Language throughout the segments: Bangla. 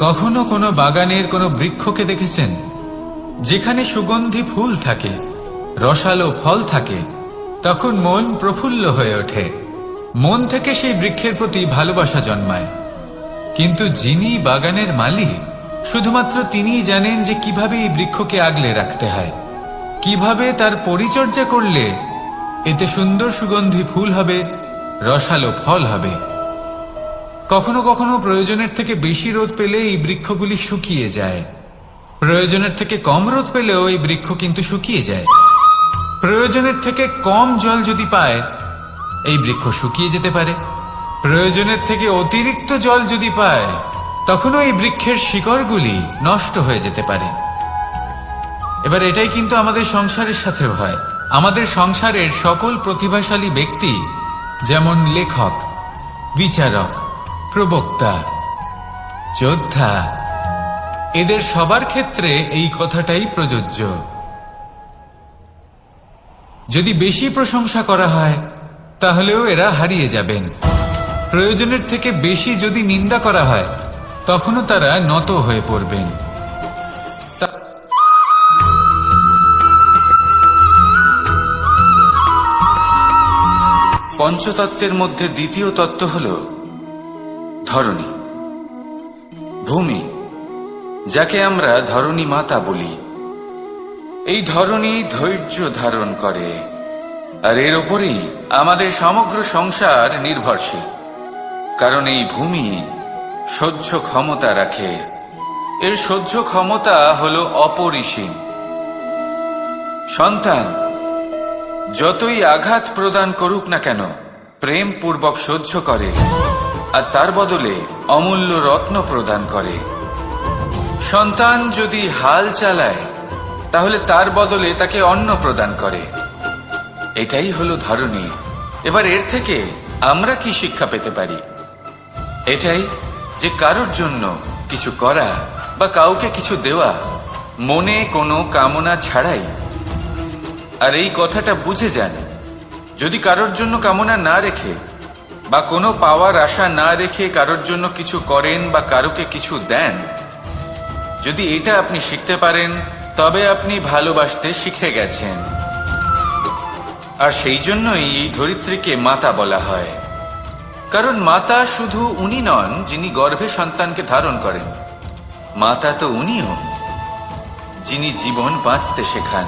কখনো কোনো বাগানের কোনো বৃক্ষকে দেখেছেন যেখানে সুগন্ধি ফুল থাকে, রসালো ফল থাকে? তখন মন প্রফুল্ল হয়ে ওঠে, মন থেকে সেই বৃক্ষের প্রতি ভালোবাসা জন্মায়। কিন্তু যিনি বাগানের মালিক, শুধুমাত্র তিনিই জানেন যে কিভাবে এই বৃক্ষকে আগলে রাখতে হয়, কিভাবে তার পরিচর্যা করলে এতে সুন্দর সুগন্ধি ফুল হবে, রসালো ফল হবে। কখনো কখনো প্রয়োজনের থেকে বেশি রোদ পেলে এই বৃক্ষগুলি শুকিয়ে যায়, প্রয়োজনের থেকে কম রোদ পেলেও এই বৃক্ষ কিন্তু শুকিয়ে যায়। প্রয়োজনের থেকে কম জল যদি পায়, এই বৃক্ষ শুকিয়ে যেতে পারে। প্রয়োজনের থেকে অতিরিক্ত জল যদি পায়, তখনও এই বৃক্ষের শিকড়গুলি নষ্ট হয়ে যেতে পারে। এবার এটাই কিন্তু আমাদের সংসারের সাথেও হয়। আমাদের সংসারের সকল প্রতিভাশালী ব্যক্তি, যেমন লেখক, বিচারক, প্রবক্তা, যোদ্ধা, এদের সবার ক্ষেত্রে এই কথাটাই প্রযোজ্য। যদি বেশি প্রশংসা করা হয়, তাহলেও এরা হারিয়ে যাবেন। প্রয়োজনের থেকে বেশি যদি নিন্দা করা হয়, তখনও তারা নত হয়ে পড়বেন। পঞ্চতত্ত্বের মধ্যে দ্বিতীয় তত্ত্ব হল ধরণী, ভূমি, যাকে আমরা ধরণী মাতা বলি। এই ধরণী ধৈর্য ধারণ করে, আর এর ওপরেই আমাদের সমগ্র সংসার নির্ভরশীল। কারণ এই ভূমি সহ্য ক্ষমতা রাখে, এর সহ্য ক্ষমতা হল অপরিসীম। সন্তান যতই আঘাত প্রদান করুক না কেন, প্রেম পূর্বক সহ্য করে, আর তার বদলে অমূল্য রত্ন প্রদান করে। সন্তান যদি হাল চালায়, তাহলে তার বদলে তাকে অন্ন প্রদান করে। এটাই হলো ধরণী। এবার এর থেকে আমরা কি শিক্ষা পেতে পারি? এটাই যে কারোর জন্য কিছু করা বা কাউকে কিছু দেওয়া মনে কোনো কামনা ছাড়াই। আর এই কথাটা বুঝে যান, যদি কারোর জন্য কামনা না রেখে বা কোনো পাওয়ার আশা না রেখে কারোর জন্য কিছু করেন বা কারোকে কিছু দেন, যদি এটা আপনি শিখতে পারেন, তবে আপনি ভালোবাসতে শিখে গেছেন। আর সেই জন্যই এই ধরিত্রীকে মাতা বলা হয়। কারণ মাতা শুধু উনি নন যিনি গর্ভে সন্তানকে ধারণ করেন, মাতা তো উনিও যিনি জীবন বাঁচতে শেখান,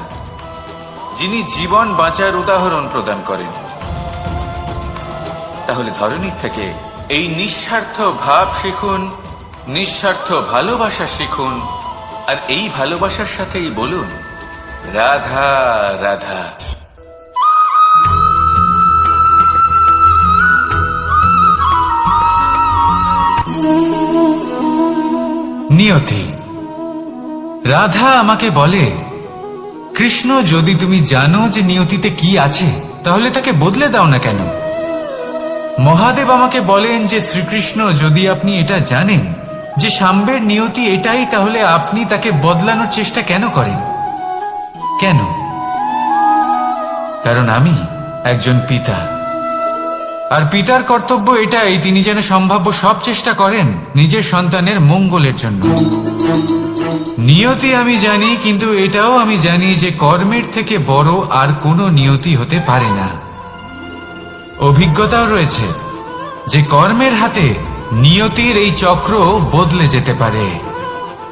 যিনি জীবন বাঁচার উদাহরণ প্রদান করেন। তাহলে ধরণীর থেকে এই নিঃস্বার্থ ভাব শিখুন, নিঃস্বার্থ ভালোবাসা শিখুন, আর এই ভালোবাসার সাথেই বলুন রাধা রাধা। নিয়তি। রাধা আমাকে বলে, কৃষ্ণ, যদি তুমি জানো যে নিয়তিতে কি আছে, তাহলে তাকে বদলে দাও না কেন? মহাদেব আমাকে বলেন যে শ্রীকৃষ্ণ, যদি আপনি এটা জানেন যে সাম্বের নিয়তি এটাই, তাহলে আপনি তাকে বদলানোর চেষ্টা কেন করেন? কেন? কারণ আমি একজন পিতা, আর পিতার কর্তব্য এটাই, তিনি যেন সম্ভাব্য সব চেষ্টা করেন নিজের সন্তানের মঙ্গলের জন্য। নিয়তি আমি জানি, কিন্তু এটাও আমি জানি যে কর্মের থেকে বড় আর কোনো নিয়তি হতে পারে না। অভিজ্ঞতাও রয়েছে যে কর্মের হাতে নিয়তির এই চক্র বদলে যেতে পারে।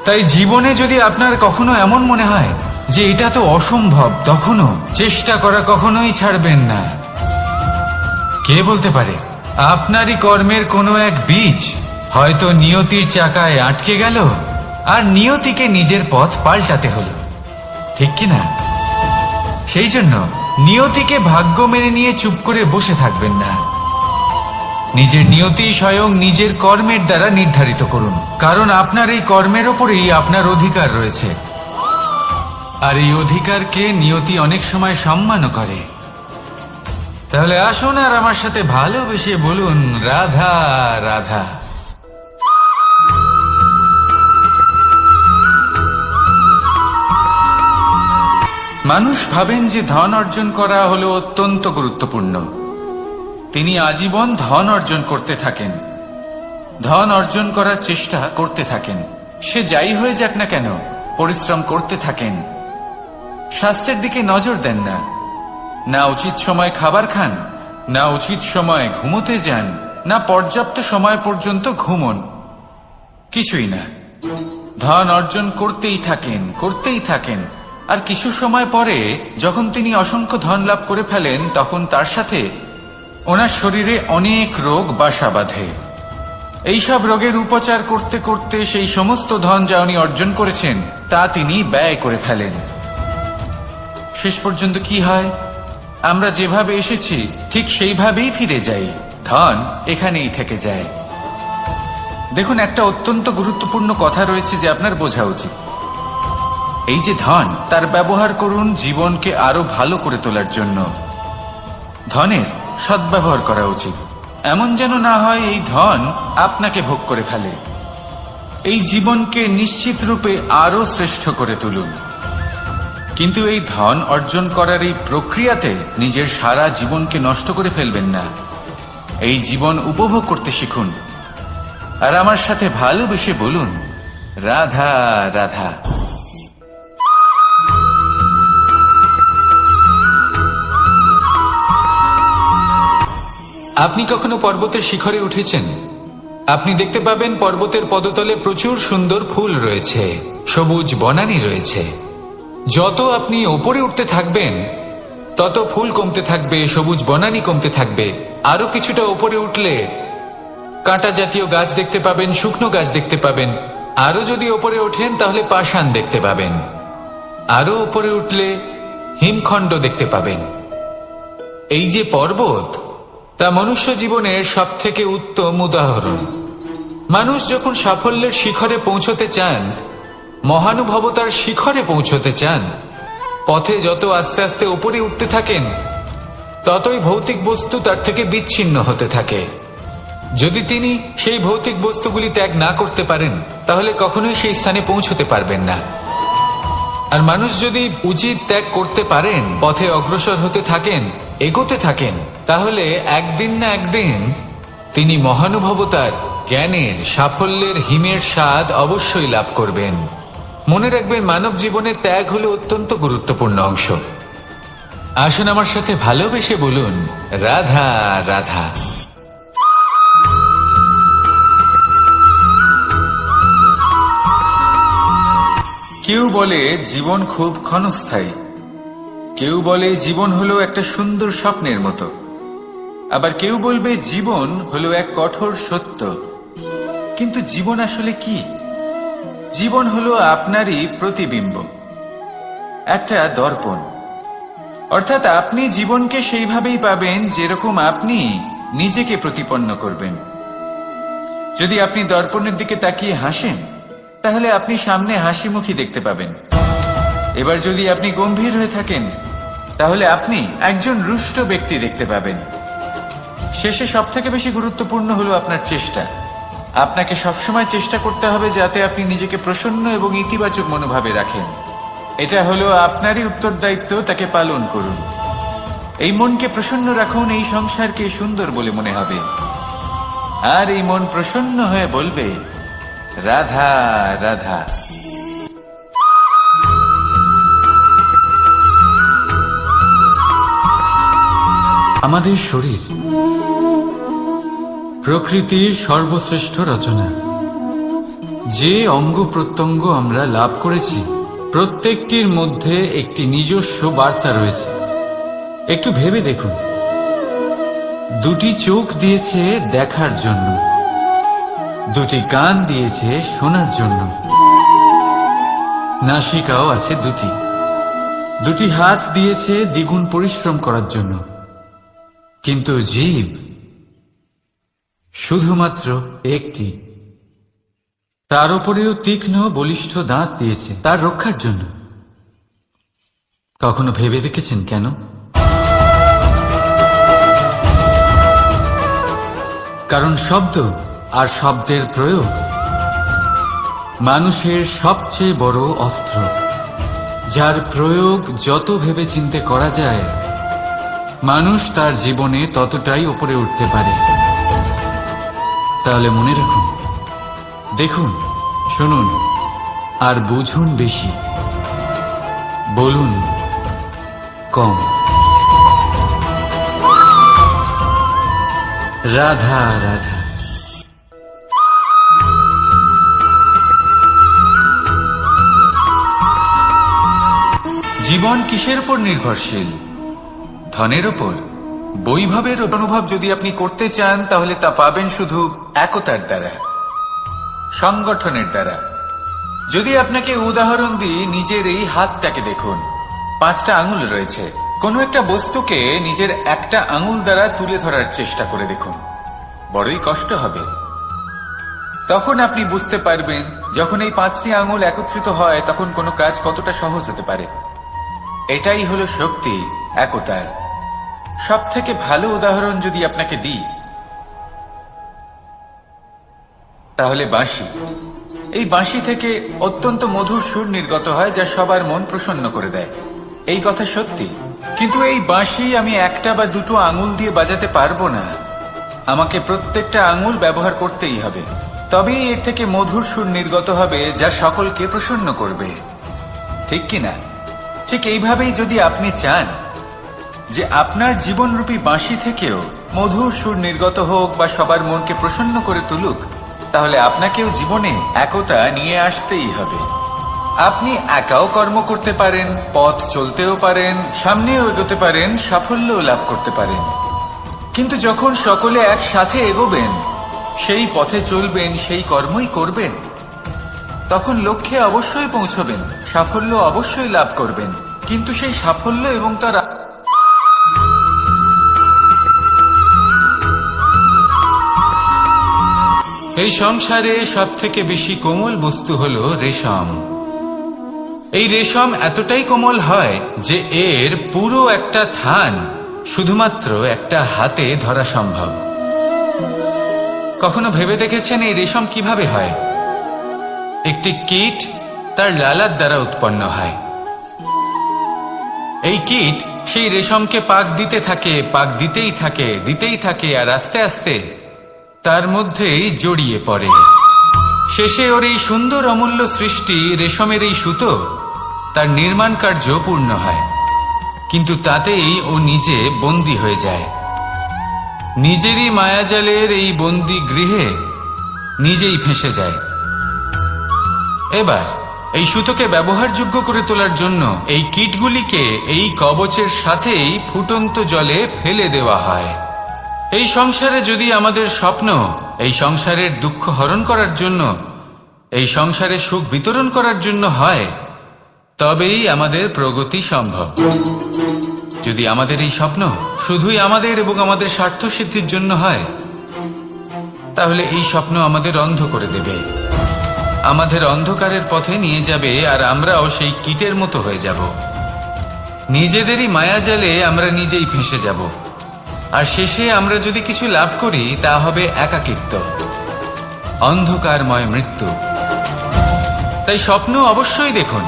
তাই জীবনে যদি আপনার কখনো এমন মনে হয় যে এটা তো অসম্ভব, তখনও চেষ্টা করা কখনোই ছাড়বেন না। কে বলতে পারে আপনারই কর্মের কোনো এক বীজ হয়তো নিয়তির চাকায় আটকে গেল, আর নিয়তিকে নিজের পথ পাল্টাতে হলো, ঠিক কিনা? সেই জন্য নিয়তিকে ভাগ্য মেনে নিয়ে চুপ করে বসে থাকবেন না। নিজের নিয়তি স্বয়ং নিজের কর্মের দ্বারা নির্ধারিত করুন, কারণ আপনার এই কর্মের ওপরেই আপনার অধিকার রয়েছে। আর এই অধিকারকে নিয়তি অনেক সময় সম্মানও করে। তাহলে আসুন আর আমার সাথে ভালোবেসে বলুন রাধা রাধা। মানুষ ভাবেন যে ধন অর্জন করা হলো অত্যন্ত গুরুত্বপূর্ণ। তিনি আজীবন ধন অর্জন করতে থাকেন, ধন অর্জন করার চেষ্টা করতে থাকেন। সে যাই হয়ে যাক না কেন, পরিশ্রম করতে থাকেন। স্বাস্থ্যের দিকে নজর দেন না, না উচিত সময় খাবার খান, না উচিত সময় ঘুমোতে যান, না পর্যাপ্ত সময় পর্যন্ত ঘুমন, কিছুই না। ধন অর্জন করতেই থাকেন, করতেই থাকেন। আর কিছু সময় পরে যখন তিনি অসংখ্য ধন লাভ করে ফেলেন, তখন তার সাথে ওনার শরীরে অনেক রোগ বাসা বাঁধে। এইসব রোগের উপচার করতে করতে সেই সমস্ত ধন যা উনি অর্জন করেছেন তা তিনি ব্যয় করে ফেলেন। শেষ পর্যন্ত কি হয়? আমরা যেভাবে এসেছি ঠিক সেইভাবেই ফিরে যাই, ধন এখানেই থেকে যায়। দেখুন, একটা অত্যন্ত গুরুত্বপূর্ণ কথা রয়েছে যে আপনার বোঝা উচিত। এই যে ধন, তার ব্যবহার করুন জীবনকে আরো ভালো করে তোলার জন্য। ধনের সদ্ব্যবহার করা উচিত, এমন যেন না হয় এই ধন আপনাকে ভোগ করে ফেলে। এই জীবনকে নিশ্চিত রূপে আরো শ্রেষ্ঠ করে তুলুন। কিন্তু এই ধন অর্জন করার এই প্রক্রিয়াতে নিজের সারা জীবনকে নষ্ট করে ফেলবেন না। এই জীবন উপভোগ করতে শিখুন। আর আমার সাথে ভালোবেসে বলুন, রাধা রাধা। আপনি কখনো পর্বতের শিখরে উঠেছেন? আপনি দেখতে পাবেন পর্বতের পদতলে প্রচুর সুন্দর ফুল রয়েছে, সবুজ বনানী রয়েছে। যত আপনি ওপরে উঠতে থাকবেন তত ফুল কমতে থাকবে, সবুজ বনানী কমতে থাকবে। আরো কিছুটা ওপরে উঠলে কাঁটা জাতীয় গাছ দেখতে পাবেন, শুকনো গাছ দেখতে পাবেন। আরো যদি ওপরে ওঠেন তাহলে পাষাণ দেখতে পাবেন। আরো ওপরে উঠলে হিমখণ্ড দেখতে পাবেন। এই যে পর্বত, তা মনুষ্য জীবনের সব থেকে উত্তম উদাহরণ। মানুষ যখন সাফল্যের শিখরে পৌঁছতে চান, মহানুভবতার শিখরে পৌঁছতে চান, পথে যত আস্তে আস্তে উপরে উঠতে থাকেন ততই ভৌতিক বস্তু তার থেকে বিচ্ছিন্ন হতে থাকে। যদি তিনি সেই ভৌতিক বস্তুগুলি ত্যাগ না করতে পারেন তাহলে কখনোই সেই স্থানে পৌঁছতে পারবেন না। আর মানুষ যদি উচিত ত্যাগ করতে পারেন, পথে অগ্রসর হতে থাকেন, এগোতে থাকেন, তাহলে একদিন না একদিন তিনি মহানুভবতার, জ্ঞানের, সাফল্যের হিমের স্বাদ অবশ্যই লাভ করবেন। মনে রাখবেন, মানব জীবনের ত্যাগ হল অত্যন্ত গুরুত্বপূর্ণ অংশ। আসুন আমার সাথে ভালোবেসে বলুন, রাধা রাধা। কেউ বলে জীবন খুব ক্ষণস্থায়ী, কেউ বলে জীবন হলো একটা সুন্দর স্বপ্নের মতো, আবার কেউ বলবে জীবন হলো এক কঠোর সত্য। কিন্তু জীবন আসলে কি? জীবন হলো আপনারই প্রতিবিম্ব, একটা দর্পণ। অর্থাৎ আপনি জীবনকে সেইভাবেই পাবেন যেরকম আপনি নিজেকে প্রতিপন্ন করবেন। যদি আপনি দর্পণের দিকে তাকিয়ে হাসেন, তাহলে আপনি সামনে হাসিমুখী দেখতে পাবেন। এবার যদি আপনি গম্ভীর হয়ে থাকেন, তাহলে আপনি একজন রুষ্ট ব্যক্তি দেখতে পাবেন। শেষে সবথেকে বেশি গুরুত্বপূর্ণ হলো আপনার চেষ্টা। আপনাকে সবসময় চেষ্টা করতে হবে যাতে আপনি নিজেকে প্রসন্ন এবং ইতিবাচক মনোভাবে রাখেন। এটা হলো আপনারই উত্তরদায়িত্ব, তাকে পালন করুন। এই মনকে প্রসন্ন রাখুন, এই সংসারকে সুন্দর বলে মনে হবে। আর এই মন প্রসন্ন হয়ে বলবে, রাধা রাধা। আমাদের শরীর প্রকৃতির সর্বশ্রেষ্ঠ রচনা। যে অঙ্গ প্রত্যঙ্গ আমরা লাভ করেছি, প্রত্যেকটির মধ্যে একটি নিজস্ব বার্তা রয়েছে। একটু ভেবে দেখুন, দুটি চোখ দিয়েছে দেখার জন্য, দুটি কান দিয়েছে শোনার জন্য, নাসিকাও আছে দুটি, দুটি হাত দিয়েছে দ্বিগুণ পরিশ্রম করার জন্য। কিন্তু জীব শুধুমাত্র একটি। তার উপরেও তীক্ষ্ণ বলিষ্ঠ দাঁত দিয়েছে তার রক্ষার জন্য। কখনো ভেবে দেখেছেন কেন? কারণ শব্দ আর শব্দের প্রয়োগ মানুষের সবচেয়ে বড় অস্ত্র, যার প্রয়োগ যত ভেবে চিন্তে করা যায়, মানুষ তার জীবনে ততটাই উপরে উঠতে পারে। তাহলে মনে রাখুন, দেখুন, শুনুন আর বুঝুন বেশি, বলুন কম। রাধা রাধা। জীবন কিসের উপর নির্ভরশীল? ধনের উপর? বৈভবের অনুভব যদি আপনি করতে চান তাহলে তা পাবেন শুধু একতার দ্বারা, সংগঠনের দ্বারা। যদি আপনাকে উদাহরণ দিই, নিজের এই হাতটাকে দেখুন, 5টা আঙুল রয়েছে। কোনো একটা বস্তুকে নিজের একটা আঙুল দ্বারা তুলে ধরার চেষ্টা করে দেখুন, বড়ই কষ্ট হবে। তখন আপনি বুঝতে পারবেন যখন এই 5টি আঙুল একত্রিত হয় তখন কোনো কাজ কতটা সহজ হতে পারে। এটাই হলো শক্তি, একতার। সব থেকে ভালো উদাহরণ যদি আপনাকে দিই তাহলে বাঁশি। এই বাঁশি থেকে অত্যন্ত মধুর সুর নির্গত হয় যা সবার মন প্রসন্ন করে দেয়। এই কথা সত্যি, কিন্তু এই বাঁশি আমি একটা বা দুটো আঙুল দিয়ে বাজাতে পারবো না। আমাকে প্রত্যেকটা আঙুল ব্যবহার করতেই হবে, তবেই এর থেকে মধুর সুর নির্গত হবে যা সকলকে প্রসন্ন করবে, ঠিক কিনা? ঠিক এইভাবেই যদি আপনি চান যে আপনার জীবনরূপী বাঁশি থেকেও মধুর সুর নির্গত হোক বা সবার মনকে প্রসন্ন করে তুলুক, তাহলে আপনাকেও জীবনে একতা নিয়ে আসতেই হবে। আপনি একাও কর্ম করতে পারেন, পথ চলতেও পারেন, সামনেও এগোতে পারেন, সাফল্যও লাভ করতে পারেন। কিন্তু যখন সকলে একসাথে এগোবেন, সেই পথে চলবেন, সেই কর্মই করবেন, তখন লক্ষ্যে অবশ্যই পৌঁছবেন, সাফল্য অবশ্যই লাভ করবেন। কিন্তু সেই সাফল্য এবং তার এই সংসারে সব থেকে বেশি কোমল বস্তু হলো রেশম। এই রেশম এতটাই কোমল হয় যে এর পুরো একটা থান শুধুমাত্র একটা হাতে ধরা সম্ভব। কখনো ভেবে দেখেছেন এই রেশম কিভাবে হয়? একটি কীট তার লালার দ্বারা উৎপন্ন হয়। এই কীট সেই রেশমকে পাক দিতে থাকে, পাক দিতেই থাকে, দিতেই থাকে, আর আস্তে আস্তে তার মধ্যেই জড়িয়ে পড়ে। শেষে ওর এই সুন্দর অমূল্য সৃষ্টি রেশমের এই সুতো, তার নির্মাণ কার্য পূর্ণ হয়। কিন্তু তাতেই ও নিজে বন্দী হয়ে যায়। নিজেরই মায়াজালের এই বন্দী গৃহে নিজেই ফেঁসে যায়। এবার এই সুতোকে ব্যবহারযোগ্য করে তোলার জন্য এই কীটগুলিকে এই কবচের সাথেই ফুটন্ত জলে ফেলে দেওয়া হয়। এই সংসারে যদি আমাদের স্বপ্ন এই সংসারের দুঃখ হরণ করার জন্য, এই সংসারে সুখ বিতরণ করার জন্য হয়, তবেই আমাদের প্রগতি সম্ভব। যদি আমাদের এই স্বপ্ন শুধুই আমাদের এবং আমাদের স্বার্থ সিদ্ধির জন্য হয়, তাহলে এই স্বপ্ন আমাদের অন্ধ করে দেবে, আমাদের অন্ধকারের পথে নিয়ে যাবে, আর আমরাও সেই কীটের মতো হয়ে যাব। নিজেদেরই মায়াজালে আমরা নিজেই ফেঁসে যাব, আর শেষে আমরা যদি কিছু লাভ করি তা হবে একাকিত্ব, অন্ধকারময় মৃত্যু। তাই স্বপ্ন অবশ্যই দেখুন,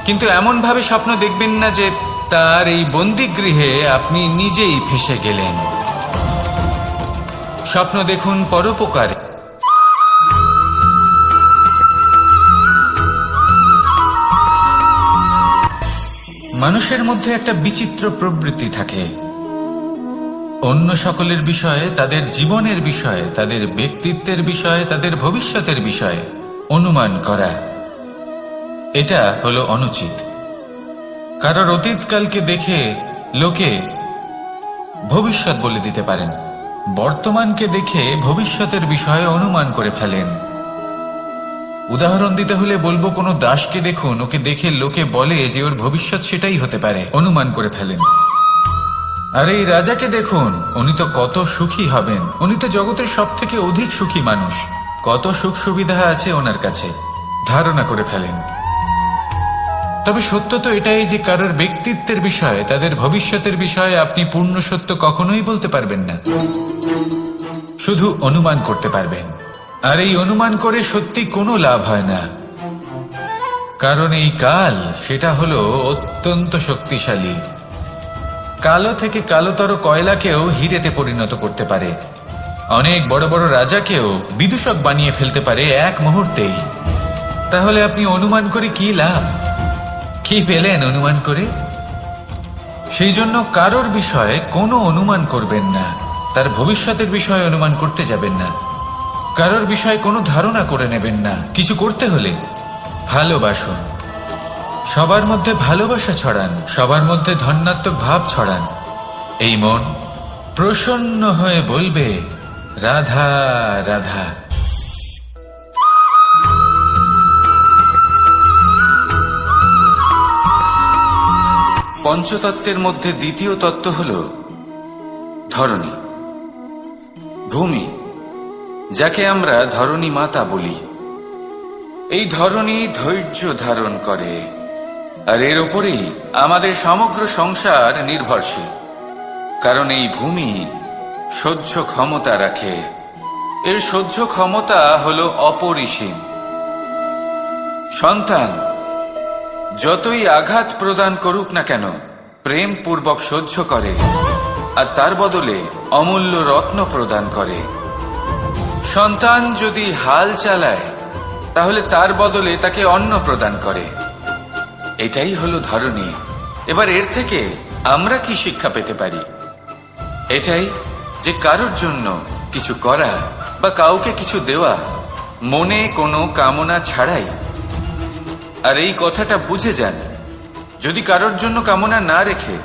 কিন্তু এমন ভাবে স্বপ্ন দেখবেন না যে তার এই বন্দিগৃহে আপনি নিজেই ফেঁসে গেলেন। স্বপ্ন দেখুন পরোপকারে। মানুষের মধ্যে একটা বিচিত্র প্রবৃত্তি থাকে, অন্য সকলের বিষয়ে, তাদের জীবনের বিষয়ে, তাদের ব্যক্তিত্বের বিষয়ে, তাদের ভবিষ্যতের বিষয়ে অনুমান করা। এটা হলো অনুচিত। কারোর অতীতকালকে দেখে লোকে ভবিষ্যৎ বলে দিতে পারেন, বর্তমানকে দেখে ভবিষ্যতের বিষয়ে অনুমান করে ফেলেন। উদাহরণ দিতে হলে বলবো, কোনো দাসকে দেখুন, ওকে দেখে লোকে বলে যে ওর ভবিষ্যৎ সেটাই হতে পারে, অনুমান করে ফেলেন। আর এই রাজাকে দেখুন, উনি তো কত সুখী হবেন, উনি তো জগতের সব থেকে অধিক সুখী মানুষ, কত সুখ সুবিধা আছে ওনার কাছে, ধারণা করে ফেলেন। তবে সত্য তো এটাই যে কারোর ব্যক্তিত্বের বিষয়ে, তাদের ভবিষ্যতের বিষয়ে আপনি পূর্ণ সত্য কখনোই বলতে পারবেন না, শুধু অনুমান করতে পারবেন। আর এই অনুমান করে সত্যি কোনো লাভ হয় না, কারণ এই কাল সেটা হলো অত্যন্ত শক্তিশালী। কালো থেকে কালোতর কয়লাকেও হিরেতে পরিণত করতে পারে। অনেক বড় বড় রাজাকেও বিদূষক বানিয়ে ফেলতে পারে এক মুহূর্তেই। তাহলে আপনি অনুমান করে কি লাভ? কি পেলেন অনুমান করে? সেই জন্য কারোর বিষয়ে কোনো অনুমান করবেন না, তার ভবিষ্যতের বিষয়ে অনুমান করতে যাবেন না, কারোর বিষয়ে কোনো ধারণা করে নেবেন না। কিছু করতে হলে ভালোবাসুন, সবার মধ্যে ভালোবাসা ছড়ান, সবার মধ্যে ধন্যাত্মক ভাব ছড়ান। এই মন প্রসন্ন হয়ে বলবে, রাধা রাধা। পঞ্চতত্ত্বের মধ্যে দ্বিতীয় তত্ত্ব হল ধরণী, ভূমি, যাকে আমরা ধরণী মাতা বলি। এই ধরণী ধৈর্য ধারণ করে, আর এর ওপরেই আমাদের সমগ্র সংসার নির্ভরশীল। কারণ এই ভূমি সহ্য ক্ষমতা রাখে, এর সহ্য ক্ষমতা হল অপরিসীম। সন্তান যতই আঘাত প্রদান করুক না কেন, প্রেম পূর্বক সহ্য করে, আর তার বদলে অমূল্য রত্ন প্রদান করে। সন্তান যদি হাল চালায়, তাহলে তার বদলে তাকে অন্ন প্রদান করে। এটাই হলো ধরণী। এবার এর থেকে আমরা কি শিক্ষা পেতে পারি? এটাই যে কারোর জন্য কিছু করা বা কাউকে কিছু দেওয়া মনে কোনো কামনা ছাড়াই। আর এই কথাটা বুঝে যান, যদি কারোর জন্য কামনা না রেখে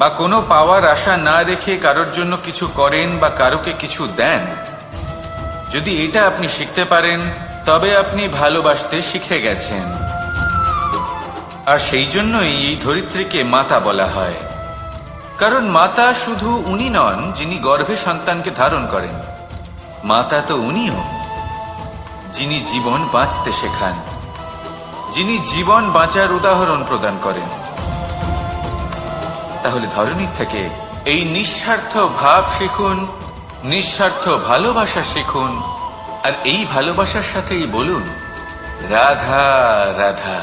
বা কোনো পাওয়ার আশা না রেখে কারোর জন্য কিছু করেন বা কারোকে কিছু দেন, যদি এটা আপনি শিখতে পারেন, তবে আপনি ভালোবাসতে শিখে গেছেন। আর সেই জন্যই এই ধরিত্রীকে মাতা বলা হয়। কারণ মাতা শুধু উনি নন যিনি গর্ভে সন্তানকে ধারণ করেন, মাতা তো উনিও যিনি জীবন বাঁচতে শেখান, যিনি জীবন বাঁচার উদাহরণ প্রদান করেন। তাহলে ধরণীর থেকে এই নিঃস্বার্থ ভাব শিখুন, নিঃস্বার্থ ভালোবাসা শিখুন, আর এই ভালোবাসার সাথেই বলুন, রাধা রাধা।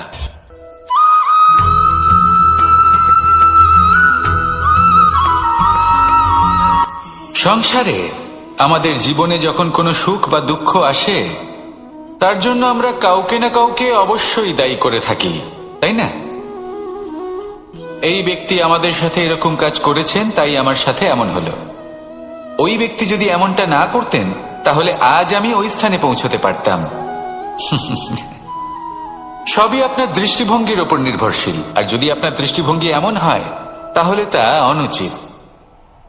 সংসারে আমাদের জীবনে যখন কোনো সুখ বা দুঃখ আসে, তার জন্য আমরা কাউকে না কাউকে অবশ্যই দায়ী করে থাকি, তাই না? এই ব্যক্তি আমাদের সাথে এরকম কাজ করেছেন, তাই আমার সাথে এমন হলো। ওই ব্যক্তি যদি এমনটা না করতেন, তাহলে আজ আমি ওই স্থানে পৌঁছতে পারতাম। সবই আপনার দৃষ্টিভঙ্গির ওপর নির্ভরশীল। আর যদি আপনার দৃষ্টিভঙ্গি এমন হয়, তাহলে তা অনুচিত।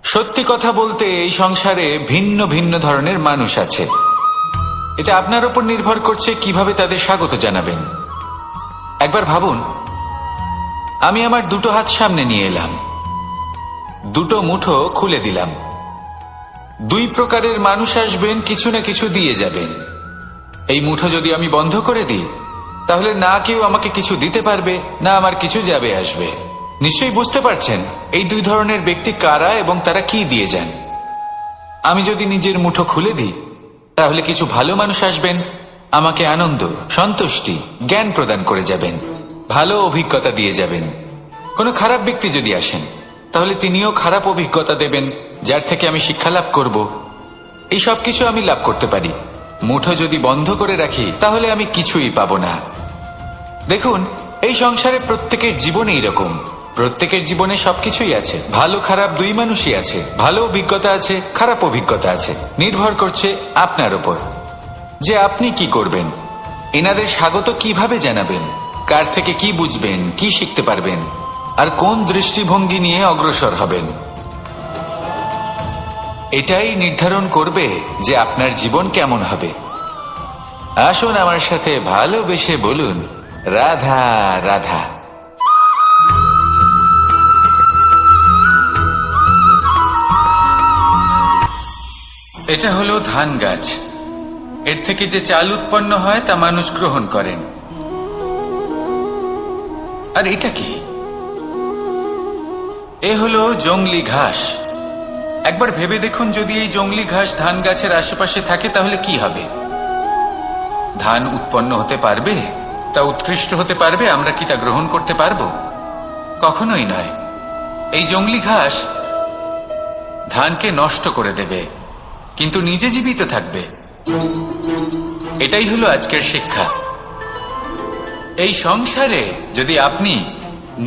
সত্যি কথা বলতে, এই সংসারে ভিন্ন ভিন্ন ধরনের মানুষ আছে। এটা আপনার উপর নির্ভর করছে কিভাবে তাদের স্বাগত জানাবেন। একবার ভাবুন, আমি আমার দুটো হাত সামনে নিয়ে এলাম, দুটো মুঠো খুলে দিলাম। দুই প্রকারের মানুষ আসবেন, কিছু না কিছু দিয়ে যাবেন। এই মুঠো যদি আমি বন্ধ করে দিই, তাহলে না কেউ আমাকে কিছু দিতে পারবে, না আমার কিছু যাবে আসবে। নিশ্চয়ই বুঝতে পারছেন এই দুই ধরনের ব্যক্তি কারা এবং তারা কি দিয়ে যান। আমি যদি নিজের মুঠো খুলে দিই, তাহলে কিছু ভালো মানুষ আসবেন, আমাকে আনন্দ, সন্তুষ্টি, জ্ঞান প্রদান করে যাবেন, ভালো অভিজ্ঞতা দিয়ে যাবেন। কোনো খারাপ ব্যক্তি যদি আসেন, তাহলে তিনিও খারাপ অভিজ্ঞতা দেবেন, যার থেকে আমি শিক্ষা লাভ করব। এই সব কিছু আমি লাভ করতে পারি। মুঠো যদি বন্ধ করে রাখি, তাহলে আমি কিছুই পাবো না। দেখুন, এই সংসারে প্রত্যেকের জীবনে এইরকম। প্রত্যেকের জীবনে সবকিছুই আছে, ভালো খারাপ দুই মানুষই আছে। ভালো অভিজ্ঞতা আছে, খারাপ অভিজ্ঞতা আছে। নির্ভর করছে আপনার উপর যে আপনি কি করবেন, এনাদের স্বাগত কিভাবে জানাবেন, কার থেকে কি বুঝবেন, কি শিখতে পারবেন, আর কোন দৃষ্টিভঙ্গি নিয়ে অগ্রসর হবেন। এটাই নির্ধারণ করবে যে আপনার জীবন কেমন হবে। আসুন আমার সাথে ভালোবেসে বলুন, রাধা রাধা। এটা হলো ধান গাছ। এর থেকে যে চাল উৎপন্ন হয় তা মানুষ গ্রহণ করেন। আর এটা কি? এ হলো জংলি ঘাস। একবার ভেবে দেখুন, যদি এই জংলি ঘাস ধান গাছের আশেপাশে থাকে, তাহলে কি হবে? ধান উৎপন্ন হতে পারবে? তা উৎকৃষ্ট হতে পারবে? আমরা কি তা গ্রহণ করতে পারবো? কখনোই নয়। এই জংলি ঘাস ধানকে নষ্ট করে দেবে। কিন্তু নিজে জীবিত থাকবে। এটাই হলো আজকের শিক্ষা। এই সংসারে যদি আপনি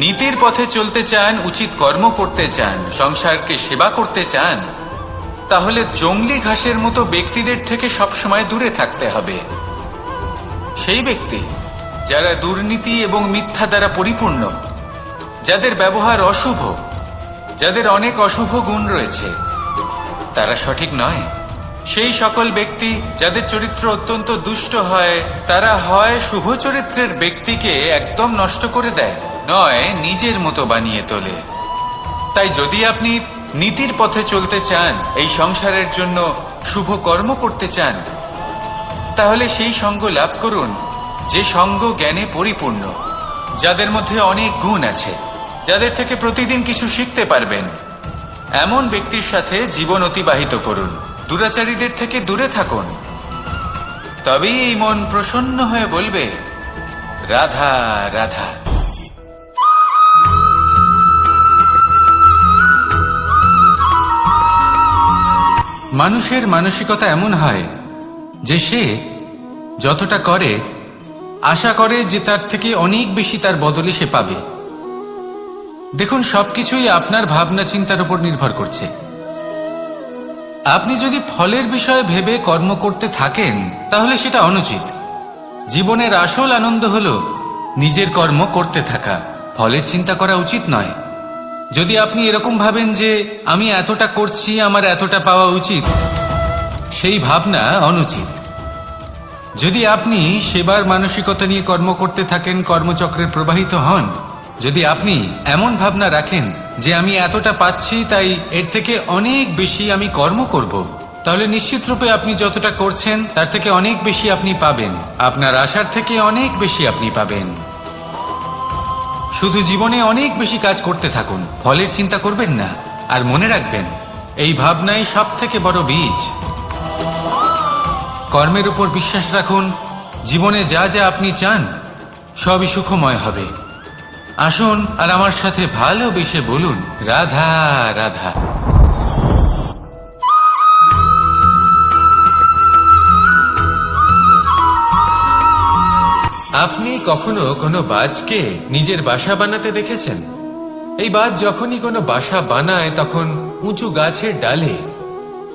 নীতির পথে চলতে চান, উচিত কর্ম করতে চান, সংসারকে সেবা করতে চান, তাহলে জংলি ঘাসের মতো ব্যক্তিদের থেকে সবসময় দূরে থাকতে হবে। সেই ব্যক্তি যারা দুর্নীতি এবং মিথ্যা দ্বারা পরিপূর্ণ, যাদের ব্যবহার অশুভ, যাদের অনেক অশুভ গুণ রয়েছে, তারা সঠিক নয়। সেই সকল ব্যক্তি যাদের চরিত্র অত্যন্ত দুষ্ট হয়, তারা হয় শুভ চরিত্রের ব্যক্তিকে একদম নষ্ট করে দেয়, নয় নিজের মতো বানিয়ে তোলে। তাই যদি আপনি নীতির পথে চলতে চান, এই সংসারের জন্য শুভ কর্ম করতে চান, তাহলে সেই সঙ্গ লাভ করুন যে সঙ্গ জ্ঞানে পরিপূর্ণ, যাদের মধ্যে অনেক গুণ আছে, যাদের থেকে প্রতিদিন কিছু শিখতে পারবেন। এমন ব্যক্তির সাথে জীবন অতিবাহিত করুন, দুরাচারীদের থেকে দূরে থাকুন। তবেই এই মন প্রসন্ন হয়ে বলবে, রাধা রাধা। মানুষের মানসিকতা এমন হয় যে সে যতটা করে আশা করে যে তার থেকে অনেক বেশি তার বদলে সে পাবে। দেখুন, সবকিছুই আপনার ভাবনা চিন্তার উপর নির্ভর করছে। আপনি যদি ফলের বিষয়ে ভেবে কর্ম করতে থাকেন, তাহলে সেটা অনুচিত। জীবনের আসল আনন্দ হলো নিজের কর্ম করতে থাকা, ফলের চিন্তা করা উচিত নয়। যদি আপনি এরকম ভাবেন যে আমি এতটা করছি, আমার এতটা পাওয়া উচিত, সেই ভাবনা অনুচিত। যদি আপনি সেবার মানসিকতা নিয়ে কর্ম করতে থাকেন, কর্মচক্রের প্রবাহিত হন, যদি আপনি এমন ভাবনা রাখেন যে আমি এতটা পাচ্ছি, তাই এর থেকে অনেক বেশি আমি কর্ম করব, তাহলে নিশ্চিত রূপে আপনি যতটা করছেন তার থেকে অনেক বেশি আপনি পাবেন। আপনার আশার থেকে অনেক বেশি আপনি পাবেন। শুধু জীবনে অনেক বেশি কাজ করতে থাকুন, ফলের চিন্তা করবেন না। আর মনে রাখবেন, এই ভাবনাই সব থেকে বড় বীজ। কর্মের উপর বিশ্বাস রাখুন। জীবনে যা যা আপনি চান সবই সুখময় হবে। আসুন আর আমার সাথে ভালোবেসে বলুন, রাধা রাধা। আপনি কখনো কোনো বাজকে নিজের বাসা বানাতে দেখেছেন? এই বাজ যখনই কোনো বাসা বানায়, তখন উঁচু গাছের ডালে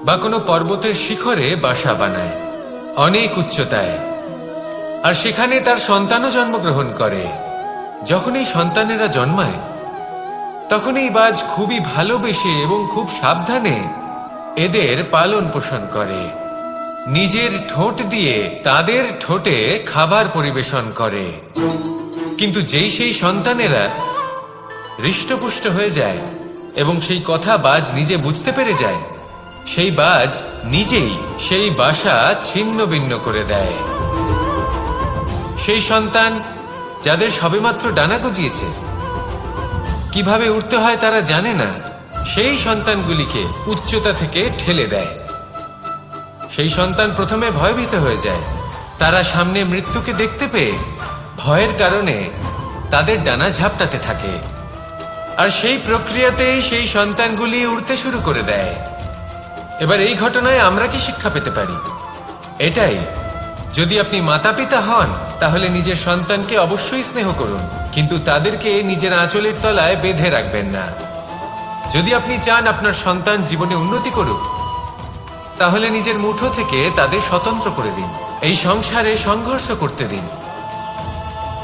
বা কোনো পর্বতের শিখরে বাসা বানায়, অনেক উচ্চতায়। আর সেখানে তার সন্তানও জন্মগ্রহণ করে। যখন এই সন্তানেরা জন্মায়, তখন এই বাজ খুবই ভালোবেসে এবং খুব সাবধানে এদের পালন পোষণ করে। নিজের ঠোঁট দিয়ে তাদের ঠোঁটে খাবার পরিবেশন করে। কিন্তু যেই সেই সন্তানেরা হৃষ্টপুষ্ট হয়ে যায় এবং সেই কথা বাজ নিজে বুঝতে পেরে যায়, সেই বাজ নিজেই সেই বাসা ছিন্ন ভিন্ন করে দেয়। সেই সন্তান যাদের সবেমাত্র ডানা গজিয়েছে, কিভাবে উঠতে হয় তারা জানে না, সেই সন্তানগুলিকে উচ্চতা থেকে ঠেলে দেয়। সেই সন্তান প্রথমে ভয়ভীত হয়ে যায়। তারা সামনে মৃত্যুকে দেখতে পেয়ে ভয়ের কারণে তাদের ডানা ঝাপটাতে থাকে। আর সেই প্রক্রিয়াতেই সেই সন্তানগুলি উড়তে শুরু করে দেয়। এবার এই ঘটনায় আমরা কি শিক্ষা পেতে পারি? এটাই, যদি আপনি মাতা পিতা হন, তাহলে নিজের সন্তানকে অবশ্যই স্নেহ করুন, কিন্তু তাদেরকে নিজের আঁচলের তলায় বেঁধে রাখবেন না। যদি আপনি চান আপনার সন্তান জীবনে উন্নতি করুক, তাহলে নিজের মুঠো থেকে তাদের স্বতন্ত্র করে দিন। এই সংসারে সংঘর্ষ করতে দিন।